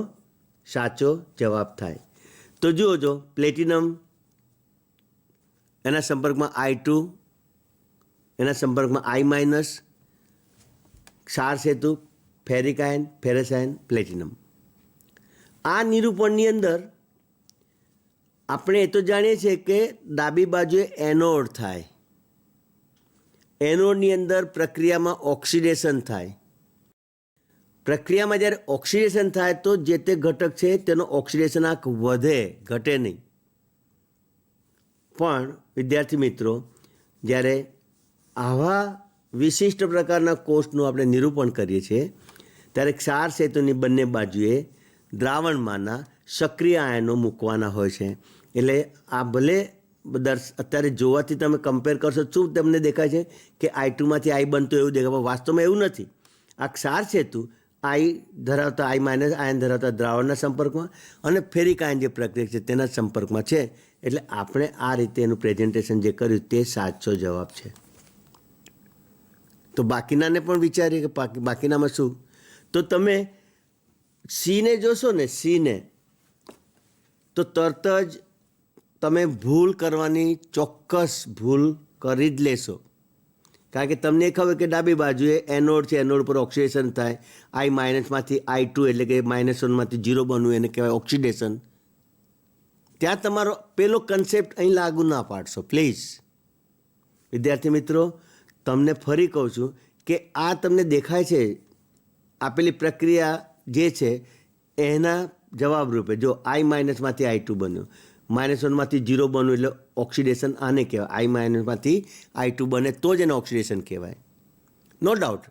સાચો જવાબ થાય. તો જુઓ જો, પ્લેટિનમ એના સંપર્કમાં I2, એના સંપર્કમાં I-, ક્ષાર સેતુ ferric ion, ferrous ion, platinum. આ નિરૂપણની અંદર આપણે એ તો જાણીએ છીએ કે ડાબી બાજુએ એનોડ થાય. એનોડની અંદર પ્રક્રિયામાં ઓક્સિડેશન થાય. પ્રક્રિયામાં જ્યારે ઓક્સિડેશન થાય તો જે તે ઘટક છે તેનો ઓક્સિડેશનાંક વધે, ઘટે નહીં. પણ વિદ્યાર્થી મિત્રો, જ્યારે આવા વિશિષ્ટ પ્રકારના કોષનું આપણે નિરૂપણ કરીએ છીએ ત્યારે ક્ષાર સેતુની બંને બાજુએ દ્રાવણમાંના સક્રિય આયનો મૂકવાના હોય છે. એટલે આ ભલે અત્યારે જોવાથી તમે કમ્પેર કરશો, શું તમને દેખાય છે કે I2માંથી I બનતું એવું દેખાય, પણ વાસ્તવમાં એવું નથી. આ ક્ષાર સેતુ I ધરાવતા I- આયન ધરાવતા દ્રાવણના સંપર્કમાં અને ફેરિક આયન જે પ્રક્રિયા છે તેના સંપર્કમાં છે. એટલે આપણે આ રીતે એનું પ્રેઝન્ટેશન જે કર્યું તે સાચો જવાબ છે. તો બાકીનાને પણ વિચારીએ કે બાકીનામાં શું? તો તમે C ને જોશો ને, C ને, તો તરત જ તમે ભૂલ કરવાની ચોક્કસ ભૂલ કરી જ લેશો, કારણ કે તમને ખબર કે ડાબી બાજુએ એનોડ છે, એનોડ પર ઓક્સિડેશન થાય, આઈ માઇનસમાંથી I2 એટલે કે -1માંથી 0 બનવું એને કહેવાય ઓક્સિડેશન. ત્યાં તમારો પેલો કન્સેપ્ટ અહીં લાગુ ના પાડશો પ્લીઝ. વિદ્યાર્થી મિત્રો, તમને ફરી કહું છું કે આ તમને દેખાય છે આપેલી પ્રક્રિયા જે છે એના જવાબ રૂપે, જો I માઇનસમાંથી I2 બન્યું, -1માંથી 0 બનવું એટલે ઓક્સિડેશન આને કહેવાય. I માઇનસમાંથી I2 બને તો જ એને ઓક્સિડેશન કહેવાય. No doubt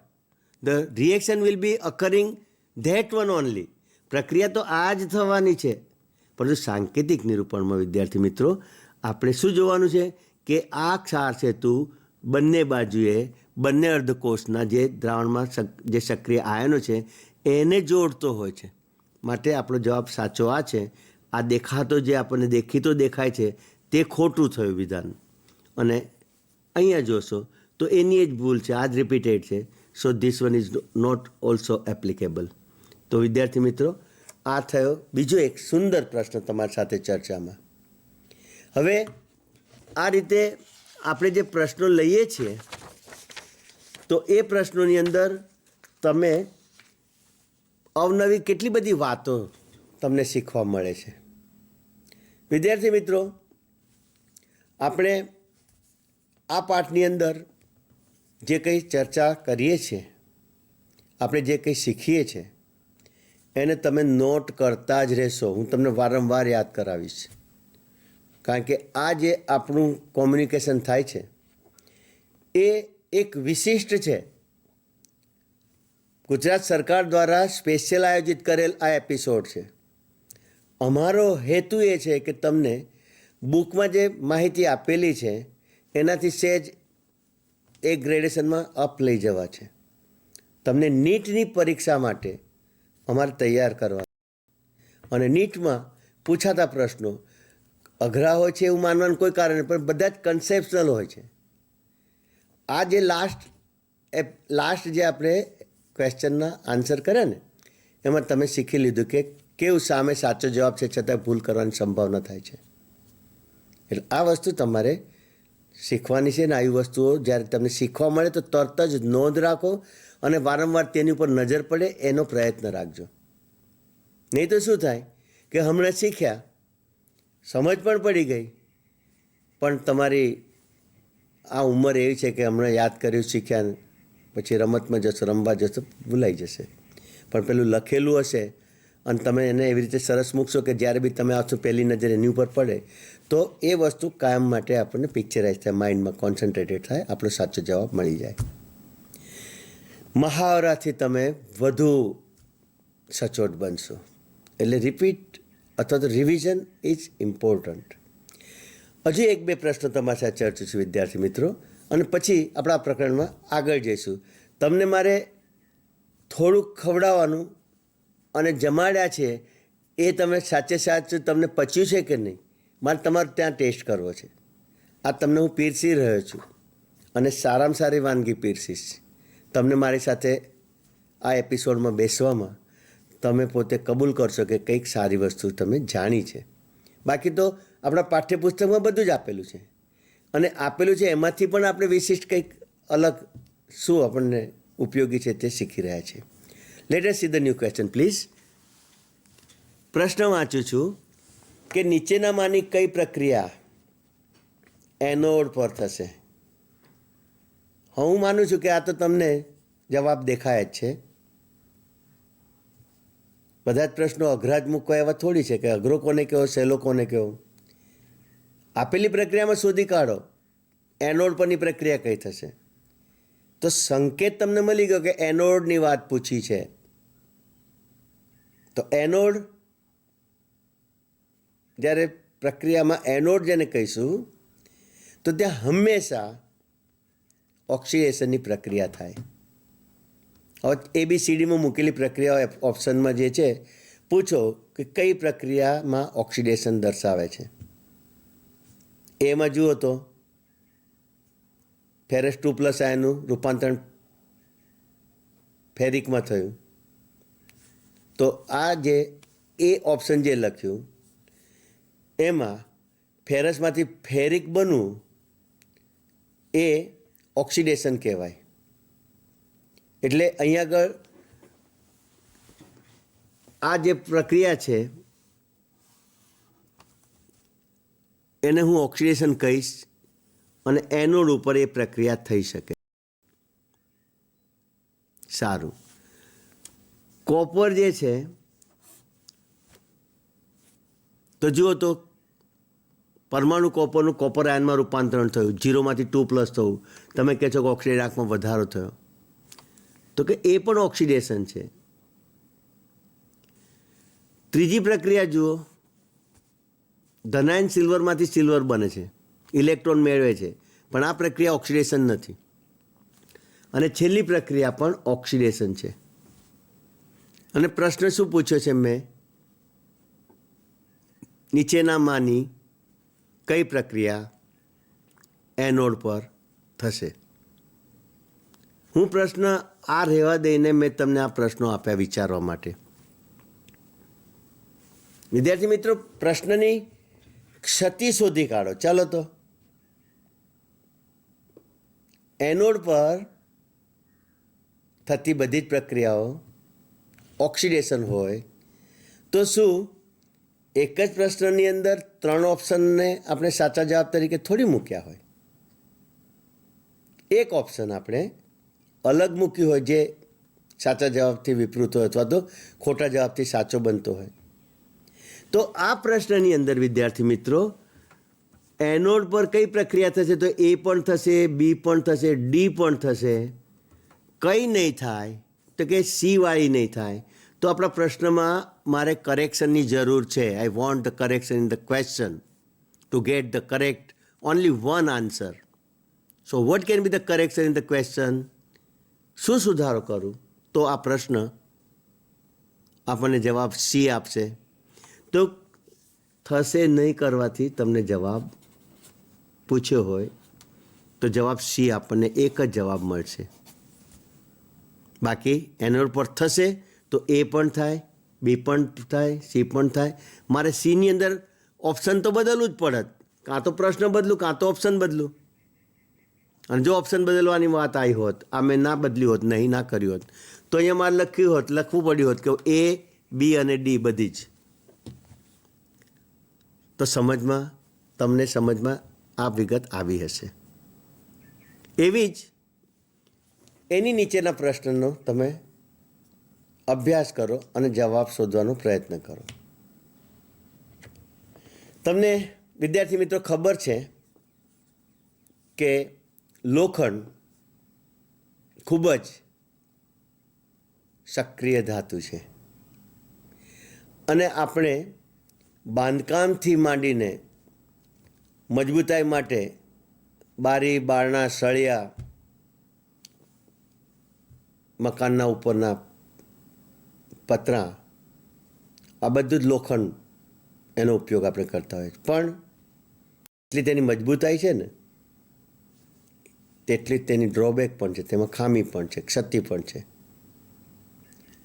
the reaction will be occurring that one only. પ્રક્રિયા તો આ જ થવાની છે, પરંતુ સાંકેતિક નિરૂપણમાં વિદ્યાર્થી મિત્રો આપણે શું જોવાનું છે કે આ ક્ષાર સેતુ બંને બાજુએ બંને અર્ધકોષના જે દ્રાવણમાં જે સક્રિય આયનો છે એને જોડતો હોય છે. માટે આપણો જવાબ સાચો આ છે. આ દેખાતો જે આપણને દેખીતો દેખાય છે તે ખોટું થયું વિધાન, અને અહીંયા જોશો તો એની જ ભૂલ છે, આ જ રિપીટેડ છે. So this one is not also applicable. તો વિદ્યાર્થી મિત્રો, આ થયો બીજો એક સુંદર પ્રશ્ન તમારી સાથે ચર્ચામાં. હવે આ રીતે આપણે જે પ્રશ્નો લઈએ છીએ તો એ પ્રશ્નોની અંદર તમે અવનવી કેટલી બધી વાતો તમને શીખવા મળે છે. વિદ્યાર્થી મિત્રો, આપણે આ પાઠની અંદર જે કંઈ ચર્ચા કરીએ છીએ, આપણે જે કંઈ શીખીએ છીએ એને તમે નોટ કરતા જ રહેશો. હું તમને વારંવાર યાદ કરાવીશ, કારણ કે આ જે આપણું કોમ્યુનિકેશન થાય છે એ એક વિશિષ્ટ છે. ગુજરાત સરકાર દ્વારા સ્પેશિયલ આયોજિત કરેલ આ એપિસોડ છે. અમારો હેતુ એ છે કે તમને બુકમાં જે માહિતી આપેલી છે એનાથી સહેજ એક ગ્રેડેશનમાં અપ લઈ જવા છે. તમને નીટની પરીક્ષા માટે અમારે તૈયાર કરવા, અને નીટમાં પૂછાતા પ્રશ્નો અઘરા હોય છે એવું માનવાનું કોઈ કારણ નહીં, પણ બધા જ કન્સેપ્શનલ હોય છે. આ જે લાસ્ટ જે આપણે ક્વેશ્ચનના આન્સર કર્યા ને એમાં તમે શીખી લીધું કે કેવું સામે સાચો જવાબ છે છતાં ભૂલ કરવાની સંભાવના થાય છે. એટલે આ વસ્તુ તમારે શીખવાની છે, ને આવી વસ્તુઓ જ્યારે તમને શીખવા મળે તો તરત જ નોંધ રાખો અને વારંવાર તેની ઉપર નજર પડે એનો પ્રયત્ન રાખજો. નહીં તો શું થાય કે હમણાં શીખ્યા, સમજ પણ પડી ગઈ, પણ તમારી આ ઉંમર એવી છે કે હમણાં યાદ કર્યું, શીખ્યા, પછી રમતમાં જશો, રમવા જશો, ભૂલાઈ જશે. પણ પેલું લખેલું હશે અને તમે એને એવી રીતે સરસ મૂકશો કે જ્યારે બી તમે આવશો પહેલી નજર એની ઉપર પડે તો એ વસ્તુ કાયમ માટે આપણને પિક્ચરાઇઝ થાય, માઇન્ડમાં કોન્સન્ટ્રેટેડ થાય, આપણો સાચો જવાબ મળી જાય. મહાવરાથી તમે વધુ સચોટ બનશો. એટલે રિપીટ અથવા તો રિવિઝન ઇઝ ઇમ્પોર્ટન્ટ. હજી એક બે પ્રશ્નો તમારી સાથે ચર્ચીશું વિદ્યાર્થી મિત્રો, અને પછી આપણા પ્રકરણમાં આગળ જઈશું. તમને મારે થોડુંક ખવડાવવાનું અને જમાડ્યા છે એ તમે સાચે સાચું તમને પચ્યું છે કે નહીં, મારે તમારે ત્યાં ટેસ્ટ કરવો છે. આ તમને હું પીરસી રહ્યો છું અને સારામાં સારી વાનગી પીરસીશ. તમને મારી સાથે આ એપિસોડમાં બેસવામાં તમે પોતે કબૂલ કરશો કે કંઈક સારી વસ્તુ તમે જાણી છે. બાકી તો આપણા પાઠ્યપુસ્તકમાં બધું જ આપેલું છે, અને આપેલું છે એમાંથી પણ આપણે વિશિષ્ટ કંઈક અલગ શું આપણને ઉપયોગી છે તે શીખી રહ્યા છીએ. Let S see the new question please. પ્રશ્ન વાંચું છું કે નીચેનામાંની કઈ પ્રક્રિયા એનોડ પર થશે? હું માનું છું કે આ તો તમને જવાબ દેખાય જ છે. બધા જ પ્રશ્નો અઘરા જ મૂકવા એવા થોડી છે કે અઘરો કોને કહેવો, સહેલો કોને કહેવો. આપેલી પ્રક્રિયામાં શોધી કાઢો એનોડ પરની પ્રક્રિયા કઈ થશે. તો સંકેત તમને મળી ગયો કે એનોડની વાત પૂછી છે. તો એનોડ, જ્યારે પ્રક્રિયામાં એનોડ જેને કહીશું તો ત્યાં હંમેશા ઓક્સિડેશનની પ્રક્રિયા થાય. હવે ABCDમાં મૂકેલી પ્રક્રિયાઓ ઓપ્શનમાં જે છે પૂછો કે કઈ પ્રક્રિયામાં ઓક્સિડેશન દર્શાવે છે. એમાં જુઓ તો ફેરસ 2+ આયનનું રૂપાંતરણ ફેરિકમાં થયું. તો આ જે એ ઓપ્શન જે લખ્યું એમાં ફેરસમાંથી ફેરિક બનવું એ ઓક્સિડેશન કહેવાય. એટલે અહીંયા આગળ આ જે પ્રક્રિયા છે એને હું ઓક્સિડેશન કહીશ અને એનોડ ઉપર એ પ્રક્રિયા થઈ શકે. સારું. કોપર જે છે તો જુઓ તો પરમાણુ કોપરનું કોપર આયનમાં રૂપાંતરણ થયું, 0માંથી 2+ થયું. તમે કહે છો કે ઓક્સિડાઇઝમાં વધારો થયો, તો કે એ પણ ઓક્સિડેશન છે. ત્રીજી પ્રક્રિયા જુઓ, ધનાયન સિલ્વરમાંથી સિલ્વર બને છે, ઇલેક્ટ્રોન મેળવે છે, પણ આ પ્રક્રિયા ઓક્સિડેશન નથી. અને છેલ્લી પ્રક્રિયા પણ ઓક્સિડેશન છે. અને પ્રશ્ન શું પૂછ્યો છે મેં? નીચેનામાંની કઈ પ્રક્રિયા એનોડ પર થશે? હું પ્રશ્ન આ રહેવા દઈને મેં તમને આ પ્રશ્નો આપ્યા વિચારવા માટે. વિદ્યાર્થી મિત્રો, પ્રશ્નની ક્ષતિ શોધી કાઢો. ચાલો તો. એનોડ પર થતી બધી જ પ્રક્રિયાઓ ઓક્સિડેશન હોય તો શું એક જ પ્રશ્નની અંદર 3 ઓપ્શનને આપણે સાચા જવાબ તરીકે થોડી મૂક્યા હોય? એક ઓપ્શન આપણે અલગ મૂક્યું હોય જે સાચા જવાબથી વિપરીત હોય અથવા તો ખોટા જવાબથી સાચો બનતો હોય. તો આ પ્રશ્નની અંદર વિદ્યાર્થી મિત્રો એનોડ પર કઈ પ્રક્રિયા થશે? તો એ પણ થશે, બી પણ થશે, ડી પણ થશે. કઈ નહીં થાય તો કે સી વાળી નહીં થાય. તો આપણા પ્રશ્નમાં મારે કરેક્શનની જરૂર છે. I want the correction in the question two get the correct only one answer. So what can be the correction in the question? શું સુધારો કરું તો આ પ્રશ્ન આપણને જવાબ સી આપશે? તો થશે નહીં કરવાથી તમને જવાબ પૂછ્યો હોય તો જવાબ સી આપણને એક જ જવાબ મળશે. બાકી એનોડ પર થશે તો એ પણ થાય, બી પણ થાય, સી પણ થાય. મારે સીની અંદર ઓપ્શન તો બદલવું જ પડત. કાં તો પ્રશ્ન બદલું, કાં તો ઓપ્શન બદલું. અને જો ઓપ્શન બદલવાની વાત આવી હોત, આ મેં ના બદલ્યું હોત, નહીં ના કર્યું હોત, તો અહીંયા મારે લખવું પડ્યું હોત કે એ, બી અને ડી બધી જ. તો તમને સમજમાં આ વિગત આવી હશે. એવી જ એની નીચેના પ્રશ્નનો તમે અભ્યાસ કરો અને જવાબ શોધવાનો પ્રયત્ન કરો. તમને વિદ્યાર્થી મિત્રો ખબર છે કે લોખંડ ખૂબ જ સક્રિય ધાતુ છે અને આપણે બાંધકામથી માંડીને મજબૂતાઈ માટે બારી, બારણા, સળિયા, મકાનના ઉપરના પતરા, આ બધું જ લોખંડ એનો ઉપયોગ આપણે કરતા હોઈએ. પણ એટલી તેની મજબૂતાઈ છે ને તેટલી જ તેની ડ્રોબેક પણ છે, તેમાં ખામી પણ છે, ક્ષતિ પણ છે.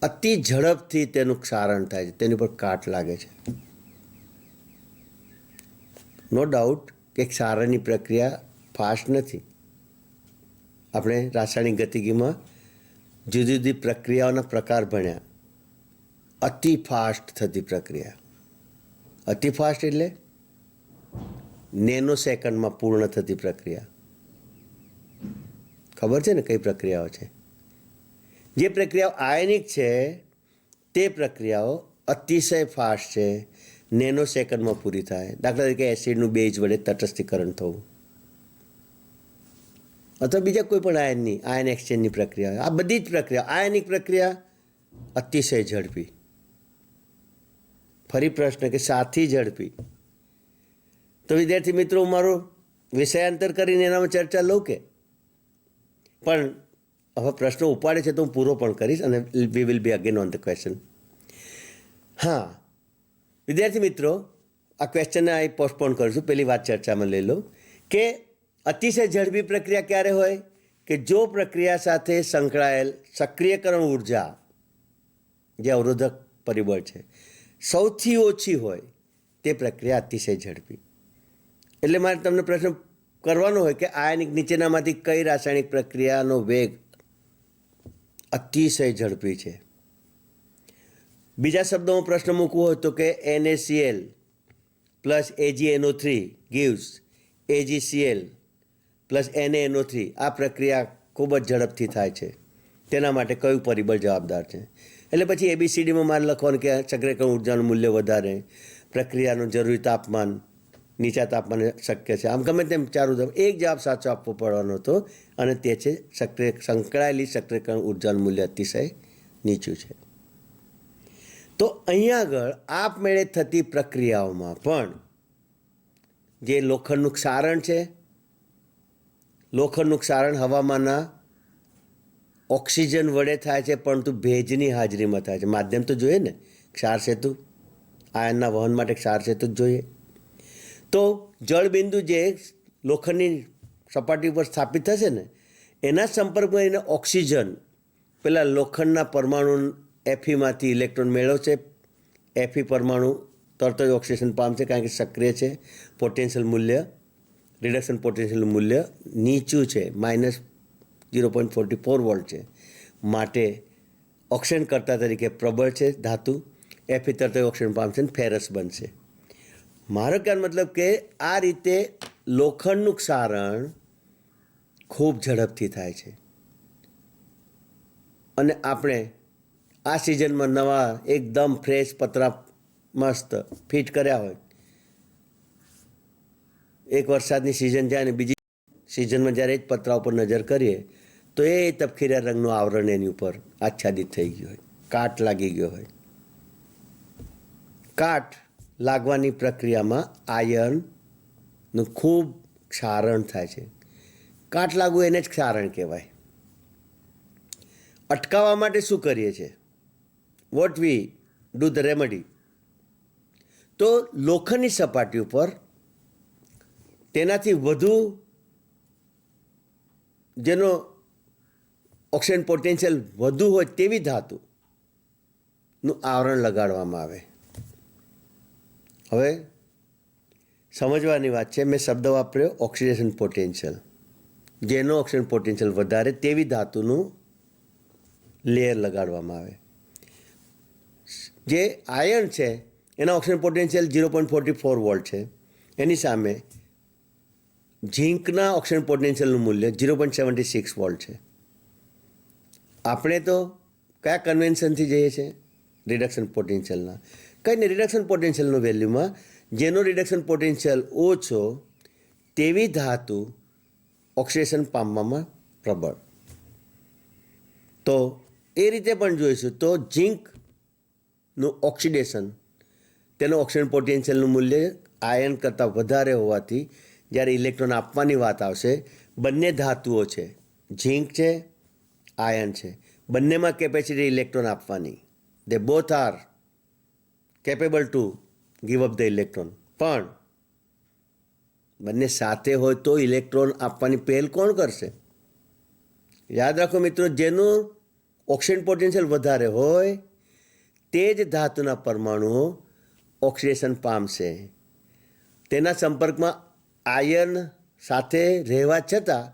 અતિ ઝડપથી તેનું ક્ષારણ થાય છે, તેની પર કાટ લાગે છે. નો ડાઉટ કે ક્ષારણની પ્રક્રિયા ફાસ્ટ નથી. આપણે રાસાયણિક ગતિકીમાં જુદી જુદી પ્રક્રિયાઓના પ્રકાર ભણ્યા. અતિ ફાસ્ટ થતી પ્રક્રિયા. અતિ ફાસ્ટ એટલે નેનો સેકન્ડમાં પૂર્ણ થતી પ્રક્રિયા. ખબર છે ને કઈ પ્રક્રિયાઓ છે? જે પ્રક્રિયાઓ આયનિક છે તે પ્રક્રિયાઓ અતિશય ફાસ્ટ છે, નેનો સેકન્ડમાં પૂરી થાય. દાખલા તરીકે એસિડનું બેઝ વડે તટસ્થીકરણ થવું અથવા બીજા કોઈ પણ આયન એક્સચેન્જની પ્રક્રિયા. આ બધી જ પ્રક્રિયા આયનિક પ્રક્રિયા અતિશય ઝડપી. ફરી પ્રશ્ન કે સાથી ઝડપી. તો વિદ્યાર્થી મિત્રો, હું મારો વિષયાંતર કરીને એનામાં ચર્ચા લઉં કે? પણ હવે પ્રશ્નો ઉપાડે છે તો હું પૂરો પણ કરીશ અને we will be again on the question. હા વિદ્યાર્થી મિત્રો, આ ક્વેશ્ચનને અહીં પોસ્ટપોન કરું છું. પહેલી વાત ચર્ચામાં લઈ લઉં કે અતિશય ઝડપી પ્રક્રિયા ક્યારે હોય? કે જો પ્રક્રિયા સાથે સંકળાયેલ સક્રિયકરણ ઉર્જા, જે અવરોધક પરિબળ છે, સૌથી ઓછી હોય તે પ્રક્રિયા અતિશય ઝડપી. એટલે મારે તમને પ્રશ્ન કરવાનો હોય કે આયનિક નીચેનામાંથી કઈ રાસાયણિક પ્રક્રિયાનો વેગ અતિશય ઝડપી છે? બીજા શબ્દોમાં પ્રશ્ન મૂકવો હોય તો કે NaCl plus AgNO3 gives AgCl plus NaNO3 આ પ્રક્રિયા ખૂબ જ ઝડપથી થાય છે, તેના માટે કયું પરિબળ જવાબદાર છે? એટલે પછી ABCDમાં મારે લખવાનું કે સક્રિયકરણ ઉર્જાનું મૂલ્ય વધારે, પ્રક્રિયાનું જરૂરી તાપમાન નીચા તાપમાને શક્ય છે, આમ ગમે તેમ ચારું એક જવાબ સાચો આપવો પડવાનો હતો અને તે છે સંકળાયેલી સક્રિયકરણ ઉર્જાનું મૂલ્ય અતિશય નીચું છે. તો અહીંયા આગળ આપમેળે થતી પ્રક્રિયાઓમાં પણ જે લોખંડનું ક્ષારણ છે, લોખંડનું ક્ષારણ હવામાંના ઓક્સિજન વડે થાય છે, પરંતુ ભેજની હાજરીમાં થાય છે. માધ્યમ તો જોઈએ ને, ક્ષાર સેતુ, આયનના વહન માટે ક્ષાર સેતુ જ જોઈએ. તો જળબિંદુ જે લોખંડની સપાટી પર સ્થાપિત થશે ને, એના સંપર્કમાં એને ઓક્સિજન પેલા લોખંડના પરમાણુ Feમાંથી ઇલેક્ટ્રોન મેળવશે. Fe પરમાણુ તરત જ ઓક્સિડેશન પામશે કારણ કે સક્રિય છે. પોટેન્શિયલ મૂલ્ય, રિડક્શન પોટેન્શિયલનું મૂલ્ય નીચું છે, -0.44 વોલ્ટ છે, માટે ઓક્સિજનકર્તા તરીકે પ્રબળ છે ધાતુ. Fe તરત જ ઓક્સિજન પામશે અને ફેરસ બનશે. મારો કહેવાનો મતલબ કે આ રીતે લોખંડનું ક્ષારણ ખૂબ ઝડપથી થાય છે અને આપણે આ સિઝનમાં નવા એકદમ ફ્રેશ પતરા મસ્ત ફિટ કર્યા હોય, એક વરસાદની સિઝન જાય ને બીજી સિઝનમાં જ્યારે એ જ પતરા ઉપર નજર કરીએ તો એ તપકીરા રંગનું આવરણ એની ઉપર આચ્છાદિત થઈ ગયું હોય, કાટ લાગી ગયો હોય. કાટ લાગવાની પ્રક્રિયામાં આયનનું ખૂબ ક્ષારણ થાય છે. કાટ લાગવું એને જ ક્ષારણ કહેવાય. અટકાવવા માટે શું કરીએ છીએ? What we do the remedy? તો લોખંડની સપાટી ઉપર તેનાથી વધુ જેનો ઓક્સિજન પોટેન્શિયલ વધુ હોય તેવી ધાતુનું આવરણ લગાડવામાં આવે. હવે સમજવાની વાત છે, મેં શબ્દ વાપર્યો ઓક્સિડેશન પોટેન્શિયલ. જેનો ઓક્સિજન પોટેન્શિયલ વધારે તેવી ધાતુનું લેયર લગાડવામાં આવે. જે આયર્ન છે એના ઓક્સિજન પોટેન્શિયલ 0.44 વોલ્ટ છે, એની સામે ઝીંકના ઓક્સિજન પોટેન્શિયલનું મૂલ્ય 0.76 વોલ્ટ છે. આપણે તો કયા કન્વેન્શનથી જઈએ છીએ? રિડક્શન પોટેન્શિયલના. કંઈ નહીં, રિડક્શન પોટેન્શિયલનું વેલ્યુમાં જેનો રિડક્શન પોટેન્શિયલ ઓછો તેવી ધાતુ ઓક્સિડેશન પામવામાં પ્રબળ. તો એ રીતે પણ જોઈશું તો ઝીંકનું ઓક્સિડેશન, તેનું ઓક્સિજન પોટેન્શિયલનું મૂલ્ય આયન કરતાં વધારે હોવાથી જ્યારે ઇલેક્ટ્રોન આપવાની વાત આવશે, બંને ધાતુઓ છે, ઝીંક છે, આયન છે, બંનેમાં કેપેસિટી ઇલેક્ટ્રોન આપવાની. દે both are capable to give up the electron. પણ બંને સાથે હોય તો ઇલેક્ટ્રોન આપવાની પહેલ કોણ કરશે? યાદ રાખો મિત્રો, જેનું ઓક્સિજન પોટેન્શિયલ વધારે હોય તે જ ધાતુના પરમાણુઓ ઓક્સિડેશન પામશે. તેના સંપર્કમાં આયન સાથે રહેવા છતાં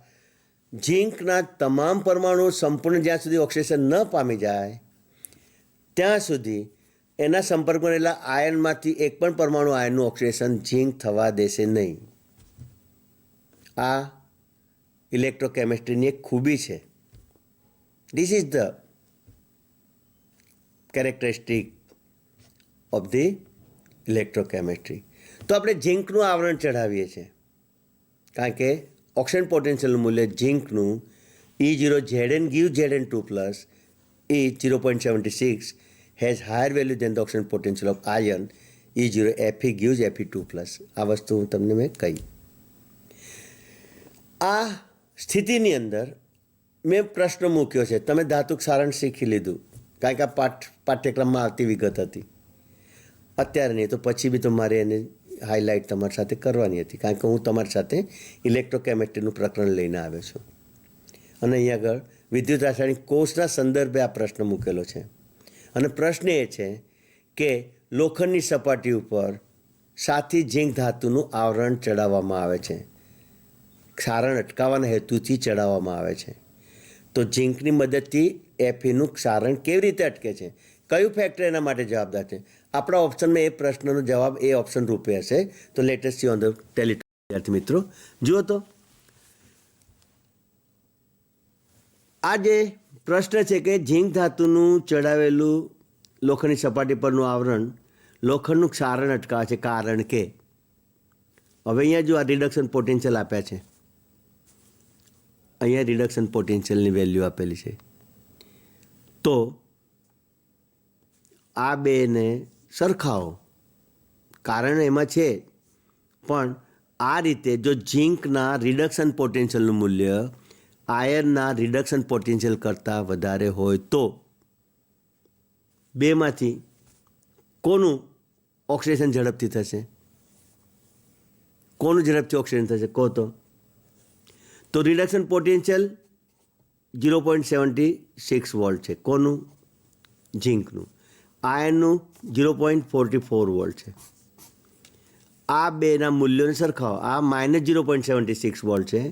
ઝીંકના તમામ પરમાણુઓ સંપૂર્ણ જ્યાં સુધી ઓક્સિડેશન ન પામી જાય ત્યાં સુધી એના સંપર્કમાં રહેલા આયનમાંથી એક પણ પરમાણુ આયનનું ઓક્સિડેશન ઝીંક થવા દેશે નહીં. આ ઇલેક્ટ્રોકેમિસ્ટ્રીની એક ખૂબી છે. This is the characteristic of the electrochemistry. તો આપણે ઝીંકનું આવરણ ચઢાવીએ છીએ કારણ કે ઓક્સિજન પોટેન્શિયલનું મૂલ્ય ઝીંકનું E0Zn gives Zn2 plus E0.76 has higher value than the oxidation potential of iron E0Fe gives Fe2 plus. આ વસ્તુ હું તમને મેં કહી. આ સ્થિતિની અંદર મેં પ્રશ્ન મૂક્યો છે. તમે ધાતુ ક્ષારણ શીખી લીધું કારણ કે આ પાઠ્યક્રમમાં આવતી વિગત હતી. અત્યારે નહીં તો પછી બી તો મારે એને હાઇલાઇટ તમારી સાથે કરવાની હતી કારણ કે હું તમારી સાથે ઇલેક્ટ્રોકેમિસ્ટ્રીનું પ્રકરણ લઈને આવ્યો છું અને અહીંયા આગળ વિદ્યુત રાસાયણિક કોષના સંદર્ભે આ પ્રશ્ન મૂકેલો છે. અને પ્રશ્ન એ છે કે લોખંડની સપાટી ઉપર શાથી ઝીંક ધાતુનું આવરણ ચડાવવામાં આવે છે? ક્ષારણ અટકાવવાના હેતુથી ચડાવવામાં આવે છે. તો ઝીંકની મદદથી એફીનું ક્ષારણ કેવી રીતે અટકે છે? કયું ફેક્ટર એના માટે જવાબદાર છે? આપણા ઓપ્શનમાં એ પ્રશ્નનો જવાબ એ ઓપ્શન રૂપે હશે. તો લેટેસ્ટ સી ઓન ધ ટેલિટોન. વિદ્યાર્થી મિત્રો જુઓ તો આ જે પ્રશ્ન છે કે ઝીંક ધાતુનું ચડાવેલું લોખંડની સપાટી પરનું આવરણ લોખંડનું ક્ષારણ અટકાવે છે, કારણ કે હવે અહીંયા જો આ રિડક્શન પોટેન્શિયલ આપ્યા છે, અહીંયા રિડક્શન પોટેન્શિયલની વેલ્યુ આપેલી છે. તો આ બેને સરખાવો, કારણ એમાં છે, પણ આ રીતે જો ઝીંકના રિડક્શન પોટેન્શિયલનું મૂલ્ય આયર્નના રિડક્શન પોટેન્શિયલ કરતાં વધારે હોય તો બેમાંથી કોનું ઓક્સિડેશન ઝડપથી થશે? કોનું ઝડપથી ઓક્સિડેશન થશે કહો તો? તો રિડક્શન પોટેન્શિયલ 0.76 વોલ્ટ છે. કોનું? ઝીંકનું. આયર્નનું 0.44 વોલ્ટ છે. આ બેના મૂલ્યોને સરખાવો. આ -0.76 વોલ્ટ છે,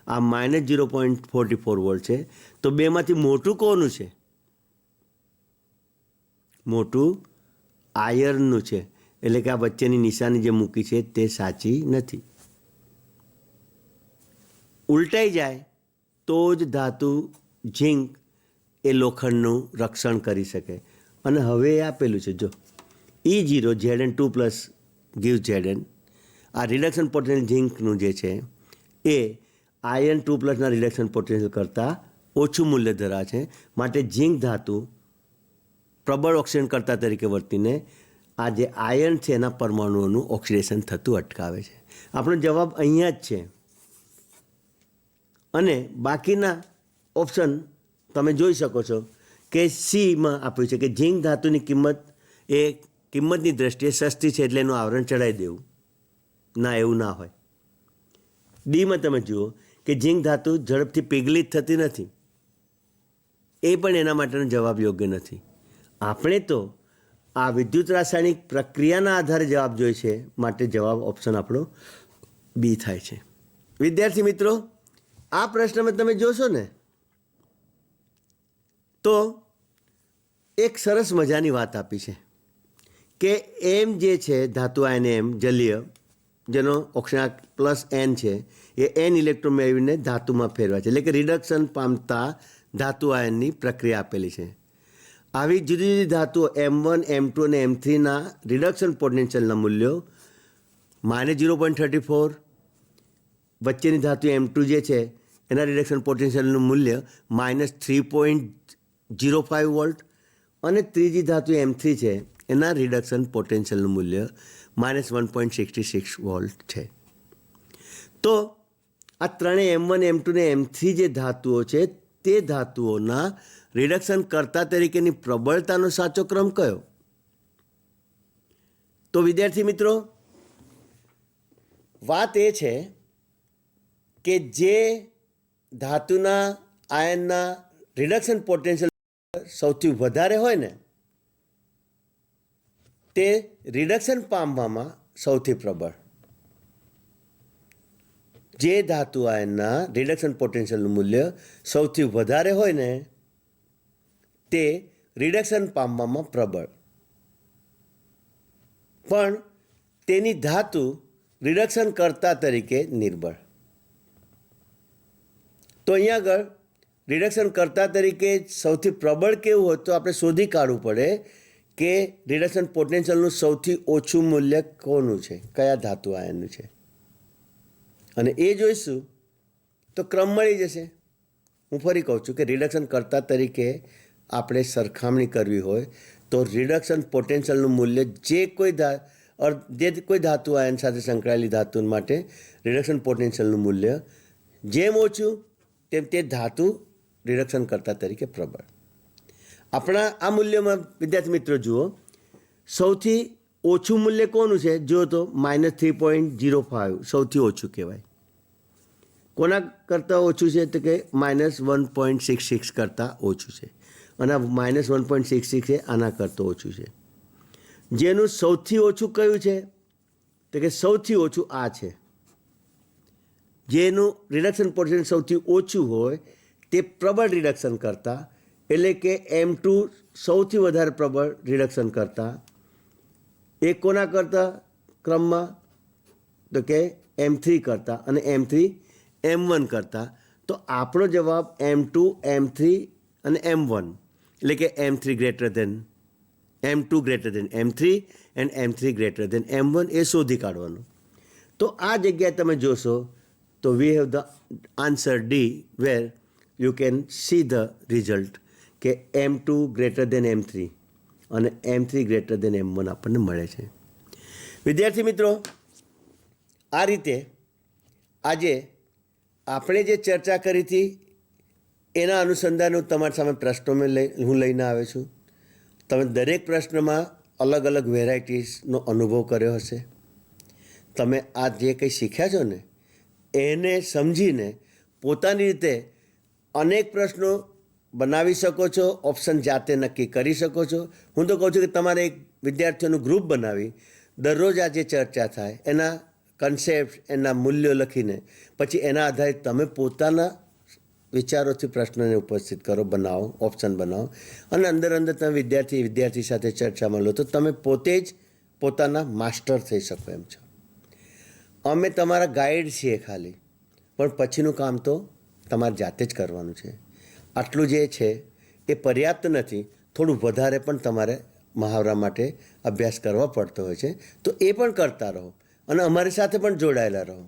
આ -0.44 વોલ્ટ છે. તો બેમાંથી મોટું કોનું છે? મોટું આયર્નનું છે. એટલે કે આ વચ્ચેની નિશાની જે મૂકી છે તે સાચી નથી. ઉલટાઈ જાય તો જ ધાતુ ઝીંક એ લોખંડનું રક્ષણ કરી શકે. અને હવે એ આપેલું છે જો E0 Zn2 plus gives Zn. આ રિડક્શન પોટેન્શિયલ ઝીંકનું જે છે એ આયર્ન 2 પ્લસના રિડક્શન પોટેન્શિયલ કરતાં ઓછું મૂલ્ય ધરાવે છે. માટે ઝીંક ધાતુ પ્રબળ ઓક્સિડેશન કરતા તરીકે વર્તીને આ જે આયર્ન છે એના પરમાણુઓનું ઓક્સિડેશન થતું અટકાવે છે. આપણો જવાબ અહીંયા જ છે. અને બાકીના ઓપ્શન તમે જોઈ શકો છો કે સીમાં આપ્યું છે કે ઝીંક ધાતુની કિંમત એ કિંમતની દ્રષ્ટિએ સસ્તી છે એટલે એનું આવરણ ચડાવી દેવું. ના, એવું ના હોય. ડીમાં તમે જુઓ કે ઝીંક ધાતુ ઝડપથી પીગલિત થતી નથી, એ પણ એના માટેનો જવાબ યોગ્ય નથી. આપણે તો આ વિદ્યુત રાસાયણિક પ્રક્રિયાના આધારે જવાબ જોઈએ છે, માટે જવાબ ઓપ્શન આપણો બી થાય છે. વિદ્યાર્થી મિત્રો, આ પ્રશ્નમાં તમે જોશો ને તો એક સરસ મજાની વાત આપી છે કે એમ જે છે ધાતુ આયન એમ જલીય, જેનો ઓક્સિજન પ્લસ એન છે, એ એન ઇલેક્ટ્રોન મેળવીને ધાતુમાં ફેરવાય છે. એટલે કે રિડક્શન પામતા ધાતુ આયનની પ્રક્રિયા આપેલી છે. આવી જુદી જુદી ધાતુઓ M1, M2 અને M3ના રિડક્શન પોટેન્શિયલના મૂલ્યો -0.34, વચ્ચેની ધાતુ M2 જે છે એના રિડક્શન પોટેન્શિયલનું મૂલ્ય -3.05 વોલ્ટ અને ત્રીજી ધાતુ M3 છે એના રિડક્શન પોટેન્શિયલનું મૂલ્ય -1.66 વોલ્ટ છે. તો આ ત્રણેય M1, M2 ને M3 જે ધાતુઓ છે તે ધાતુઓના રિડક્શન કર્તા તરીકેની પ્રબળતાનો સાચો ક્રમ કયો? તો વિદ્યાર્થી મિત્રો, વાત એ છે કે જે ધાતુના આયનના રિડક્શન પોટેન્શિયલ સૌથી વધારે હોય ને તે રિડક્શન પામવામાં સૌથી પ્રબળ. જે ધાતુ આયનના રિડક્શન પોટેન્શિયલનું મૂલ્ય સૌથી વધારે હોય ને તે રિડક્શન પામવામાં પ્રબળ, પણ તેની ધાતુ રિડક્શન કર્તા તરીકે નિર્બળ. તો અહીંયા આગળ રિડક્શન કર્તા તરીકે સૌથી પ્રબળ કેવું હોય તો આપણે શોધી કાઢવું પડે કે રિડક્શન પોટેન્શિયલનું સૌથી ઓછું મૂલ્ય કોનું છે, કયા ધાતુ આયનનું છે. અને એ જોઈશું તો ક્રમ મળી જશે. હું ફરી કહું છું કે રિડક્શન કર્તા તરીકે આપણે સરખામણી કરવી હોય તો રિડક્શન પોટેન્શિયલનું મૂલ્ય જે કોઈ ધાતુ આયન સાથે સંકળાયેલી ધાતુ માટે રિડક્શન પોટેન્શિયલનું મૂલ્ય જેમ ઓછું તેમ તે ધાતુ રિડક્શન કર્તા તરીકે પ્રબળ. આપણા આ મૂલ્યમાં વિદ્યાર્થી મિત્રો જુઓ, સૌથી ઓછું મૂલ્ય કોનું છે? જુઓ તો -3.05 સૌથી ઓછું કહેવાય. કોના કરતાં ઓછું છે? તો કે -1.66 કરતાં ઓછું છે. અને -1.66 છે આના કરતાં ઓછું છે. જેનું સૌથી ઓછું કયું છે? તો કે સૌથી ઓછું આ છે. જેનું રિડક્શન પોટેન્શિયલ સૌથી ઓછું હોય તે પ્રબળ રિડક્શન કરતા, એટલે કે M2 સૌથી વધારે પ્રબળ રિડક્શન કરતા. એ કોના કરતાં ક્રમમાં? તો કે M3 કરતાં, અને M3 M1 કરતાં. તો આપણો જવાબ M2, M3 અને M1, એટલે કે M3 greater than M2 greater than M3 and M3 greater than M1 એ શોધી કાઢવાનું. તો આ જગ્યાએ તમે જોશો તો we have the answer D, where you can see the result કે M2 ગ્રેટર દેન M3 અને M3 ગ્રેટર દેન M1 આપણને મળે છે. વિદ્યાર્થી મિત્રો, આ રીતે આજે આપણે જે ચર્ચા કરી હતી એના અનુસંધાને તમારી સામે પ્રશ્નો હું લઈને આવ્યો છું. તમે દરેક પ્રશ્નમાં અલગ અલગ વેરાયટીઝનો અનુભવ કર્યો હશે. તમે આ જે કંઈ શીખ્યા છો ને એને સમજીને પોતાની રીતે અનેક પ્રશ્નો બનાવી શકો છો, ઓપ્શન જાતે નક્કી કરી શકો છો. હું તો કહું છું કે તમારે એક વિદ્યાર્થીઓનું ગ્રુપ બનાવી દરરોજ આ જે ચર્ચા થાય એના કન્સેપ્ટ, એના મૂલ્યો લખીને પછી એના આધારે તમે પોતાના વિચારોથી પ્રશ્નને ઉપસ્થિત કરો, બનાવો, ઓપ્શન બનાવો, અને અંદર તમે વિદ્યાર્થી સાથે ચર્ચામાં લો તો તમે પોતે જ પોતાના માસ્ટર થઈ શકો એમ છો. અમે તમારા ગાઈડ છીએ ખાલી, પણ પછીનું કામ તો તમારે જાતે જ કરવાનું છે. આટલું જે છે એ પર્યાપ્ત નથી, થોડું વધારે પણ તમારે મહાવરા માટે અભ્યાસ કરવા પડતો હોય છે. તો એ પણ કરતા રહો અને અમારી સાથે પણ જોડાયેલા રહો.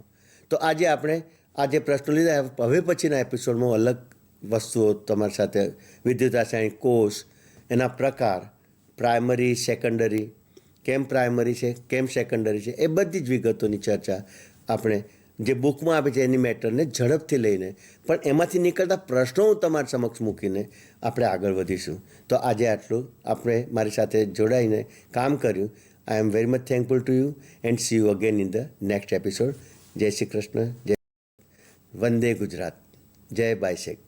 તો આજે આપણે આ જે પ્રશ્નો લીધા, હવે પછીના એપિસોડમાં અલગ વસ્તુઓ તમારી સાથે વિદ્યુત રાસાયણિક કોષ, એના પ્રકાર, પ્રાઇમરી, સેકન્ડરી, કેમ પ્રાઇમરી છે, કેમ સેકન્ડરી છે, એ બધી જ વિગતોની ચર્ચા આપણે જે બુકમાં આપે છે એની મેટરને ઝડપથી લઈને પણ એમાંથી નીકળતા પ્રશ્નો હું તમારી સમક્ષ મૂકીને આપણે આગળ વધીશું. તો આજે આટલું આપણે મારી સાથે જોડાઈને કામ કર્યું. I am very much thankful to you and see you again in the next episode. જય શ્રી કૃષ્ણ, જય વંદે ગુજરાત, જય બાયસેક.